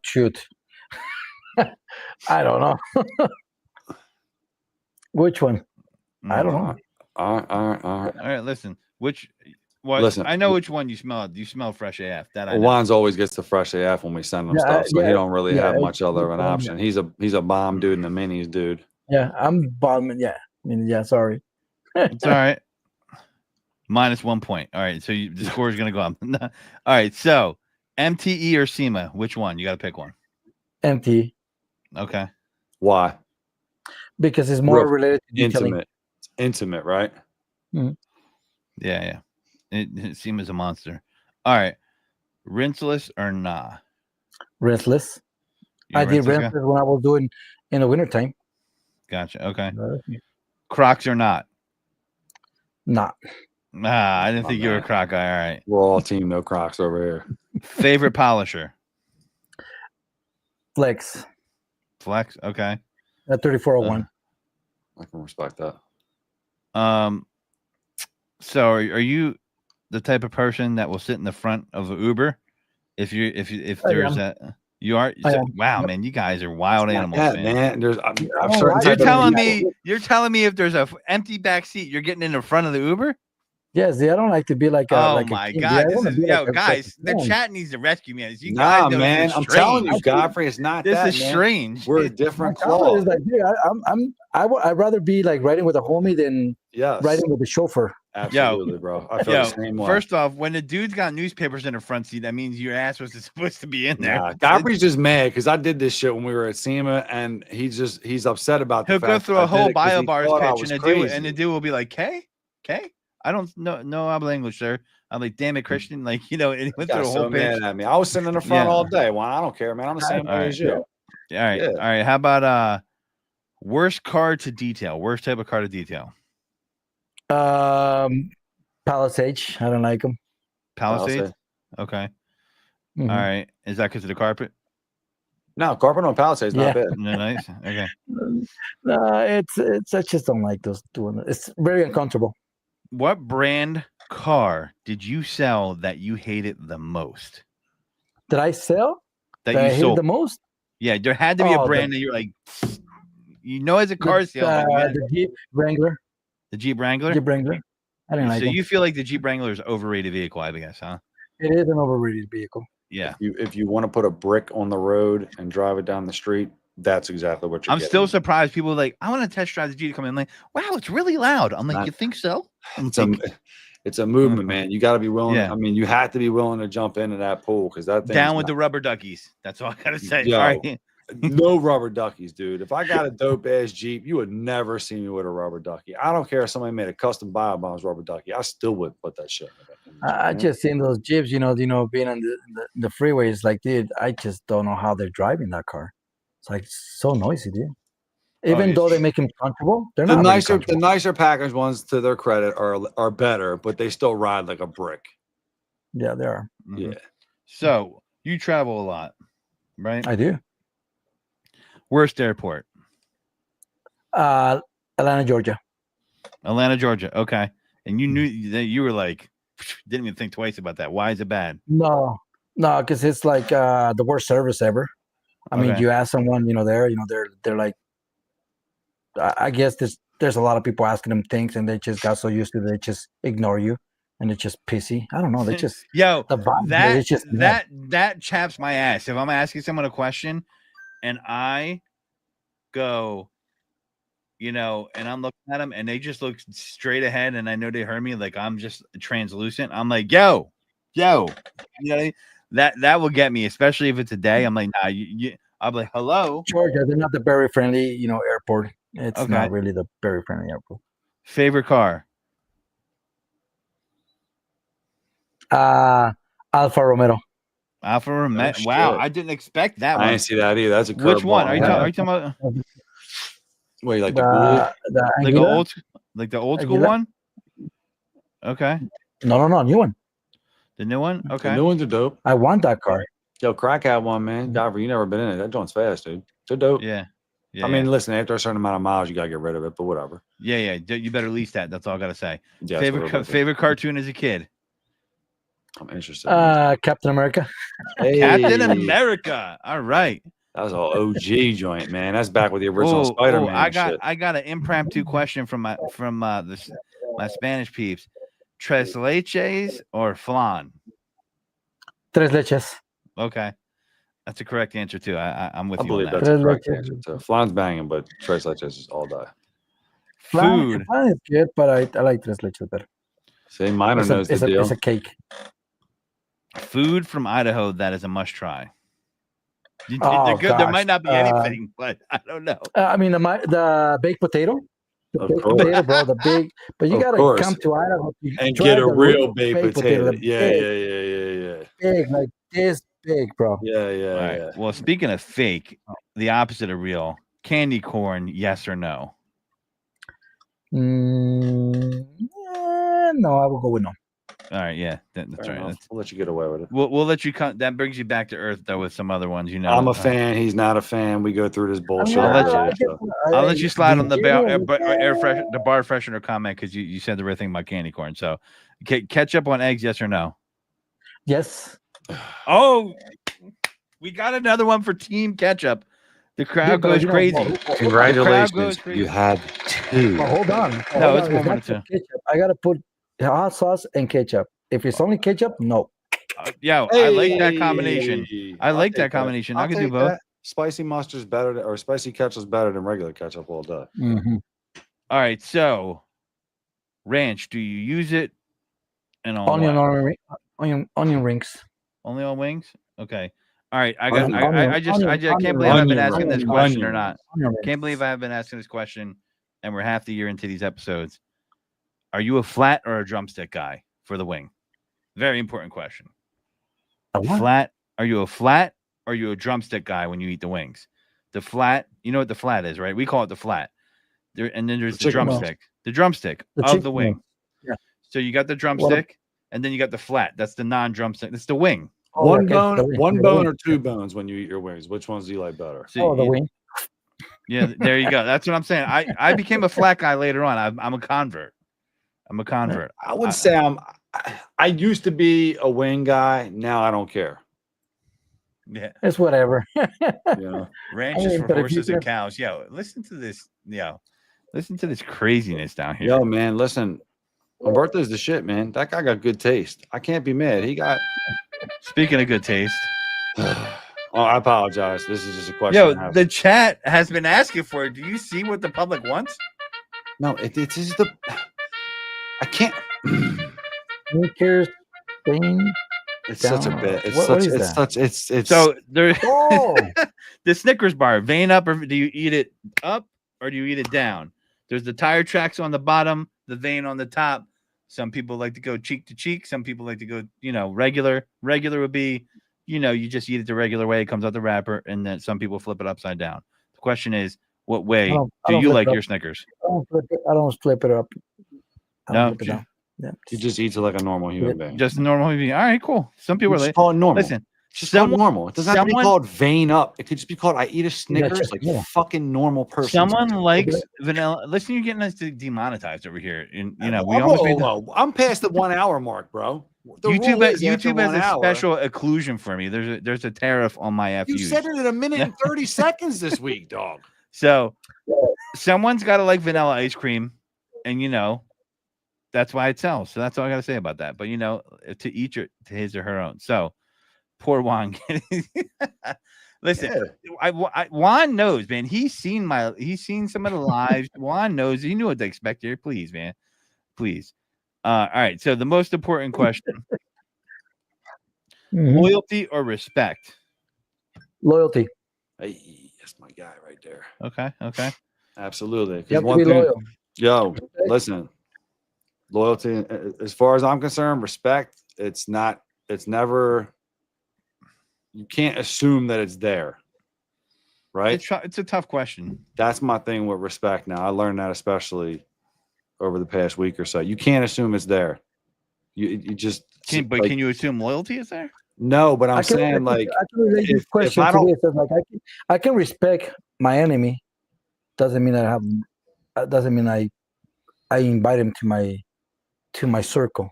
Shoot. I don't know. Which one? I don't know. All right. All right, listen. Well, Listen, I know which one you smell. You smell fresh AF. That I know. Juan's always gets the fresh AF when we send him stuff, so he don't really have much other of an option. He's a bomb dude and a minis dude. Yeah, I'm bombing. Yeah, I mean, yeah. Sorry. It's all right. -1 point. All right, so the score is gonna go up. All right, so MTE or SEMA, which one? You got to pick one. MT. Okay. Why? Because it's more related to detailing. Intimate. It's intimate, right? Yeah. SEMA's a monster. All right, rinseless or nah? Rinseless. You a I did rinseless guy? rinseless when I was doing in the wintertime. Gotcha. Okay. Crocs or not? Not. Nah, I didn't think you were a Croc guy. All right. We're all team no Crocs over here. Favorite polisher? Flex. Flex. Okay. At 3401. I can respect that. So are you the type of person that will sit in the front of an Uber if there's a you are wow man, you guys are wild animals, man. There's you're telling me if there's a empty back seat you're getting in the front of the Uber? Yes, I don't like to be like my god, guys, the chat needs to rescue me. You guys know man, I'm telling you, Godfrey, it's not this that, is man. strange. We're a different club. Like, I'd rather be like riding with a homie than riding with the chauffeur. Absolutely, bro. I feel the same way. First off, when the dude's got newspapers in the front seat, that means your ass was supposed to be in there. Nah, Godfrey's just mad because I did this shit when we were at SEMA, and he's upset about He'll the go fact through a whole BioBars pitch, and the dude will be like, "K? I don't know habla English, sir." I'm like, "Damn it, Christian!" Like, and he went through the whole pitch. Mad at me. I was sitting in the front all day. Well, I don't care, man. I'm the same way as you. All right. How about worst car to detail? Worst type of car to detail? Palisades. I don't like them. Palisades? Okay. Mm-hmm. All right. Is that because of the carpet? No, carpet on Palisades not bad. No, nice. Okay. No, it's I just don't like those doing it. It's very uncomfortable. What brand car did you sell that you hated the most? Did I sell? That I you sold hated the most? Yeah, there had to be a brand that you're like, as a car sale. The Jeep Wrangler. The Jeep Wrangler? Jeep Wrangler. I didn't like it. So you feel like the Jeep Wrangler is an overrated vehicle, I guess, huh? It is an overrated vehicle. Yeah. If you want to put a brick on the road and drive it down the street, that's exactly what you're I'm still surprised. People are like, I want to test drive the Jeep to come in. Like, wow, it's really loud. I'm like, you think so? It's a movement, man. You got to be willing. I mean, you have to be willing to jump into that pool because that thing down with the rubber duckies. That's all I gotta say. Yo, all right. No rubber duckies, dude. If I got a dope ass Jeep, you would never see me with a rubber ducky. I don't care if somebody made a custom BioBombs rubber ducky. I still wouldn't put that shit in the I just seen those Jeeps, being on the freeways. Like, dude, I just don't know how they're driving that car. It's like so noisy, dude. Even though they make them comfortable, they're not. The nicer package ones, to their credit, are better, but they still ride like a brick. Yeah, they are. Yeah. So you travel a lot, right? I do. Worst airport? Atlanta, Georgia. Atlanta, Georgia. Okay. And you knew that you were like, didn't even think twice about that. Why is it bad? No, because it's like the worst service ever. I mean, you ask someone, they're like, I guess there's a lot of people asking them things, and they just got so used to it, they just ignore you, and it's just pissy. I don't know. They just that chaps my ass. If I'm asking someone a question, and I go, and I'm looking at them, and they just look straight ahead, and I know they heard me, like I'm just translucent. I'm like, yo, that will get me, especially if it's a day. I'm like, nah, I'm like, hello, Georgia. They're not the very friendly, airport. It's not really the very friendly airport. Favorite car? Alfa Romeo. Alfa Romeo. Wow, I didn't expect that one. I didn't see that either. That's a curveball. Which one? Are you talking about? Wait, like the old school one? Okay. No, new one. The new one? Okay. The new ones are dope. I want that car. Yo, Crack had one, man. Godfrey, you never been in it. That joint's fast, dude. They're dope. Yeah. Yeah. I mean, listen, after a certain amount of miles, you gotta get rid of it, but whatever. Yeah. You better lease that. That's all I gotta say. Yeah, that's what we're about to do. Favorite cartoon as a kid? I'm interested. Captain America. Captain Hey, America. All right. That was all OG joint, man. That's back with the original Spider-Man. I got an impromptu question from my Spanish peeps. Tres leches or flan? Tres leches. Okay. That's a correct answer too. I'm with I you believe on that. that's a correct Leches. answer too. Flan's banging, but Tres Leches is all die. Food. Flan is good, but I like tres leches better. See, Minor knows the deal. It's a cake. Food from Idaho that is a must try. Oh, They're good. There gosh. might not be anything, but I don't know. I mean, the baked potato. The Of baked course. potato, bro. The big, but you Of gotta course. come to Idaho And try get a the real baked potato. the Yeah, big, big, like this big, bro. yeah. All right. Well, speaking of fake, the opposite of real, candy corn, yes or no? No, I will go with no. All right, yeah, that's Fair right. enough. We'll let you get away with it. We'll let you come. That brings you back to earth though with some other ones. You know, I'm a fan. He's not a fan. We go through this bullshit. I'll let every you- day, so. I'll let you slide on the the the bar freshener comment because you said the right thing about candy corn. So, ketchup on eggs, yes or no? Yes. Oh, we got another one for Team Ketchup. The crowd goes crazy. Congratulations. crazy. You had two. Well, hold on. No, Hold it's on. one not or two. Ketchup. I gotta put hot sauce and ketchup. If it's only ketchup, no. Yeah, I like that combination. Hey, I I'll like take that combination. I I'll could do take both. that. Spicy mustard's better, or spicy ketchup's better than regular ketchup all day. Mm-hmm. All right, so ranch, do you use it? And on Onion rings. only on wings? Okay. All right. I Onion- can't believe I've been onion asking this rings. question or Onion not. rings. Onion rings. Can't believe I have been asking this question, and we're half the year into these episodes. Are you a flat or a drumstick guy for the wing? Very important question. Flat? Are you a flat or are you a drumstick guy when you eat the wings? The flat, you know what the flat is, right? We call it the flat. And then there's the chicken drumstick. The drumstick The of chicken the wing. wing. Yeah. So you got the drumstick, and then you got the flat. That's the non-drumstick. That's the wing. Oh, One okay. bone, The wing. one The bone, wing. or two bones when you eat your wings. Which ones do you like better? So The wing. Yeah, there you go. That's what I'm saying. I became a flat guy later on. I'm a convert. I would say I used to be a wing guy. Now I don't care. Yeah. It's whatever. You know, Ranch I is mean, for but if you horses and can- cows. Yo, listen to this. Yo, listen to this craziness down here. yo, man, listen. Umberto's the shit, man. That guy got good taste. I can't be mad. He got. Speaking of good taste, Oh, I apologize. This is just a question. I yo, have. the chat has been asking for it. Do you see what the public wants? No, it's just the. I can't. Sneakers thing. It's such a Down. bit. It's What such. is It's that? such. It's. So there, Oh, the Snickers bar, vein up, or do you eat it up or do you eat it down? There's the tire tracks on the bottom, the vein on the top. Some people like to go cheek to cheek. Some people like to go, regular. Regular would be, you just eat it the regular way. It comes out the wrapper, and then some people flip it upside down. The question is, what way I do don't you flip like it up. your Snickers? I don't flip it up. I don't No, flip it down. Yeah. He just eats it like a normal human being. just normal. All right, cool. Some people are Just like, call it normal. listen, Just call it someone- normal. It doesn't have to be someone- called vein up. It could just be called I eat a Snickers check like it out. fucking normal person. someone likes vanilla. Listen, you're getting us demonetized over here. And we almost made the I'm past the 1 hour mark, bro. The YouTube. rule is after YouTube has 1 a hour. special occlusion for me. There's a tariff on my You FUs. said it in a minute and 30 seconds this week, dog. So someone's got to like vanilla ice cream, and that's why it sells. So that's all I got to say about that. But to each to his or her own. So poor Juan. Listen, Juan knows, man. He's seen some of the lives. Juan knows. He knew what to expect here. Please, man. Please. All right. So the most important question: Mhm. loyalty or respect? Loyalty. Hey, that's my guy right there. Okay. Absolutely. 'Cause You have to one be thing- loyal. Yo, listen. Loyalty, as far as I'm concerned, respect. It's never. You can't assume that it's there, right? It's a tough question. That's my thing with respect. Now I learned that especially over the past week or so. You can't assume it's there. You just Can you assume loyalty is there? no, but I'm I can saying like relate this if question I to don't this. It's like I can respect my enemy. Doesn't mean I have. Doesn't mean I invite him to my circle.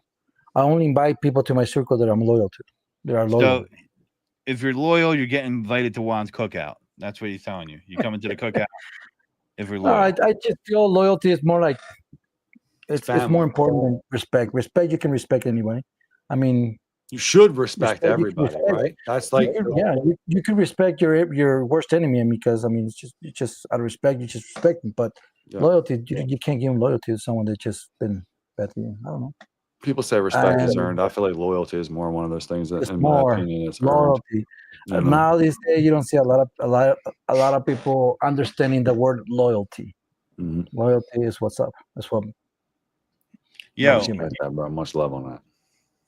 I only invite people to my circle that I'm loyal to. That are loyal. So if you're loyal, you're getting invited to Juan's cookout. That's what he's telling you. You come into the cookout if you're No, loyal. I just feel loyalty is more like it's more Family. important than respect. Respect, you can respect anybody. I mean, you should respect you can everybody, respect- right? That's like you can respect your worst enemy, and because I mean, it's just out of respect, you just respect them. But Yeah. loyalty, you can't give them loyalty to someone that just been bad to you. I don't know. people say respect is earned. I feel like loyalty is more one of those things that, It's in more my opinion, is earned. loyalty. You know? Now these days, you don't see a lot of people understanding the word loyalty. Mhm. Loyalty is what's up. That's what. Yo, Respect that, bro. Much love on that.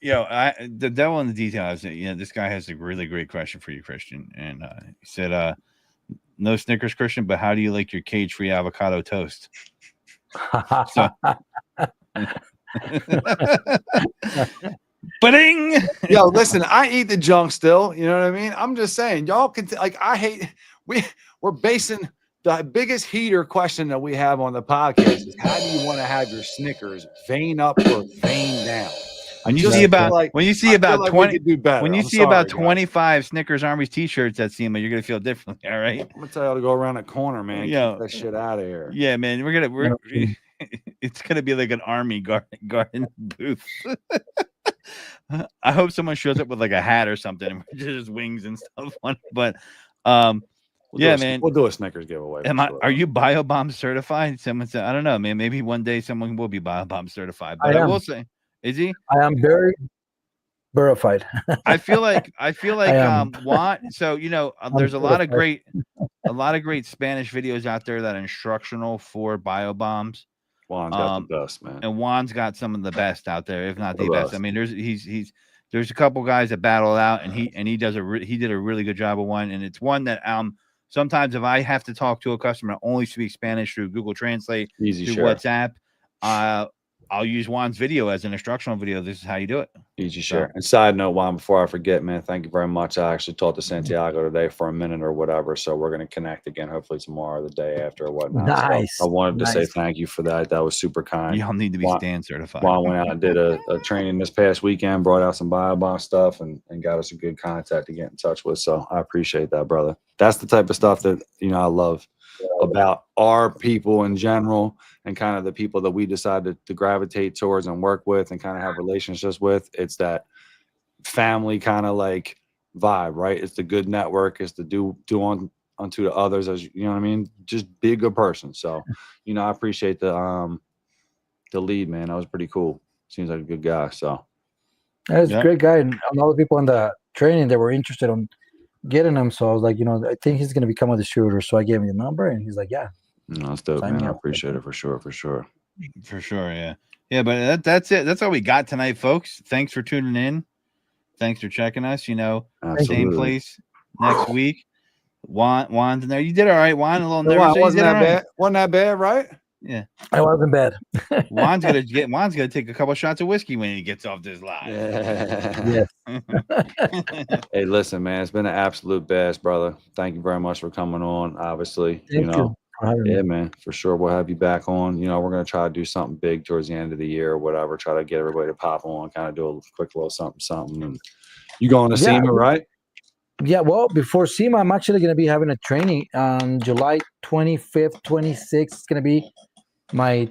Yo, the devil in the detail is that, this guy has a really great question for you, Christian. And he said, no Snickers, Christian, but how do you like your cage-free avocado toast? So, ba-ding! Yo, listen, I eat the junk still. You know what I mean? I'm just saying, y'all can I hate we're basing the biggest heater question that we have on the podcast is how do you want to have your Snickers, vein up or vein down? When you see about 20 we could do better. when you see about 25 Snickers Armies t-shirts at SEMA, you're gonna feel differently. All right. I'm gonna tell you to go around the corner, man. Yo, keep that shit out of here. Yeah, man. It's gonna be like an army garden booth. I hope someone shows up with like a hat or something and just wings and stuff on it. But man, we'll do a Snickers giveaway. Are you BioBomb certified? Someone said, I don't know, man. Maybe one day someone will be BioBomb certified. But I will say, is he? I am very verified. I feel like Juan. So there's a lot of great Spanish videos out there that are instructional for biobombs. Juan's got the best, man. And Juan's got some of the best out there, if not the best. I mean, there's a couple guys that battle it out, and he did a really good job of one. And it's one that sometimes if I have to talk to a customer that only speaks Spanish through Google Translate, through WhatsApp, I'll use Juan's video as an instructional video. This is how you do it. Easy share. And side note, Juan, before I forget, man, thank you very much. I actually talked to Santiago today for a minute or whatever. So we're going to connect again, hopefully tomorrow or the day after or whatnot. Nice. So I wanted to say thank you for that. That was super kind. Y'all need to be Stan certified. Juan went out and did a training this past weekend, brought out some BioBomb stuff and got us a good contact to get in touch with. So I appreciate that, brother. That's the type of stuff that, I love about our people in general and kind of the people that we decided to gravitate towards and work with and kind of have relationships with. It's that family kind of like vibe, right? It's the good network. It's the do unto the others, as you know what I mean? Just be a good person. So, I appreciate the lead, man. That was pretty cool. Seems like a good guy. So that's a great guy. And a lot of people in the training that were interested on getting him. So I was like, I think he's going to become a distributor. So I gave him the number and he's like, yeah. No, that's dope, man. I appreciate it for sure. Yeah, but that's it. That's all we got tonight, folks. Thanks for tuning in. Thanks for checking us. Same place next week. Juan's in there. You did all right, Juan. A little nervous. Wasn't that bad? Wasn't that bad, right? Yeah, I wasn't bad. Juan's gonna take a couple shots of whiskey when he gets off this live. Yes. Hey, listen, man. It's been an absolute blast, brother. Thank you very much for coming on. Obviously, Thank you. Yeah, man, for sure. We'll have you back on. We're going to try to do something big towards the end of the year or whatever. Try to get everybody to pop on, kind of do a quick little something. And you going to SEMA, right? Yeah, well, before SEMA, I'm actually going to be having a training on July 25th, 26th. It's going to be my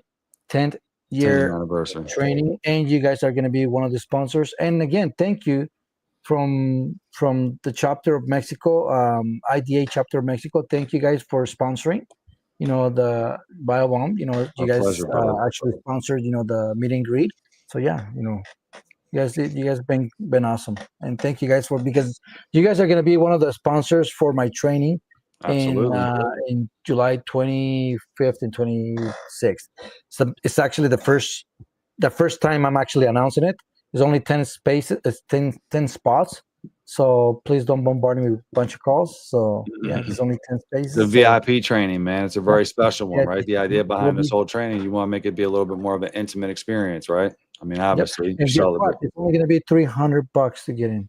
10th year anniversary training. And you guys are going to be one of the sponsors. And again, thank you from the chapter of Mexico, IDA chapter of Mexico. Thank you guys for sponsoring. The BioBomb, you guys pleasure, actually sponsored, the meet and greet. So yeah, you guys been awesome. And thank you guys because you guys are going to be one of the sponsors for my training in July 25th and 26th. So it's actually the first time I'm actually announcing it. There's only 10 spaces, 10 spots. So please don't bombard me with a bunch of calls. So yeah, there's only 10 spaces. The VIP training, man. It's a very special one, right? The idea behind this whole training, you want to make it be a little bit more of an intimate experience, right? I mean, obviously, And guess celebrate. what? It's only going to be $300 to get in.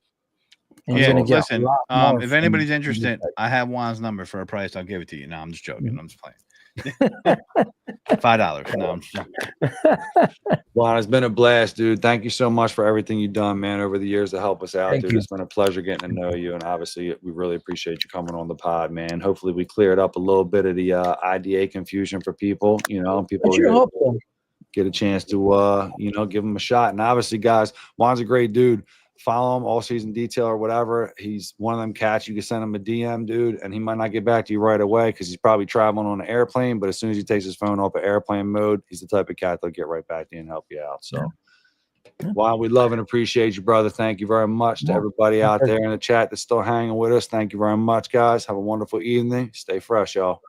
And Yeah, you're going to get listen, a lot more if from anybody's this interested, site. I have Juan's number for a price. I'll give it to you. No, I'm just joking. I'm just playing. $5. No, I'm just joking. Juan, it's been a blast, dude. Thank you so much for everything you've done, man, over the years to help us out, Thank dude. you. It's been a pleasure getting to know you. And obviously, we really appreciate you coming on the pod, man. Hopefully, we cleared up a little bit of the IDA confusion for people, you know, and people I sure hope so. get a chance to, you know, give him a shot. And obviously, guys, Juan's a great dude. Follow him, All Season Detail or whatever. He's one of them cats. You can send him a DM, dude, and he might not get back to you right away because he's probably traveling on an airplane. But as soon as he takes his phone off of airplane mode, he's the type of cat that'll get right back to you and help you out. So, Juan, we love and appreciate you, brother. Thank you very much to everybody out there in the chat that's still hanging with us. Thank you very much, guys. Have a wonderful evening. Stay fresh, y'all.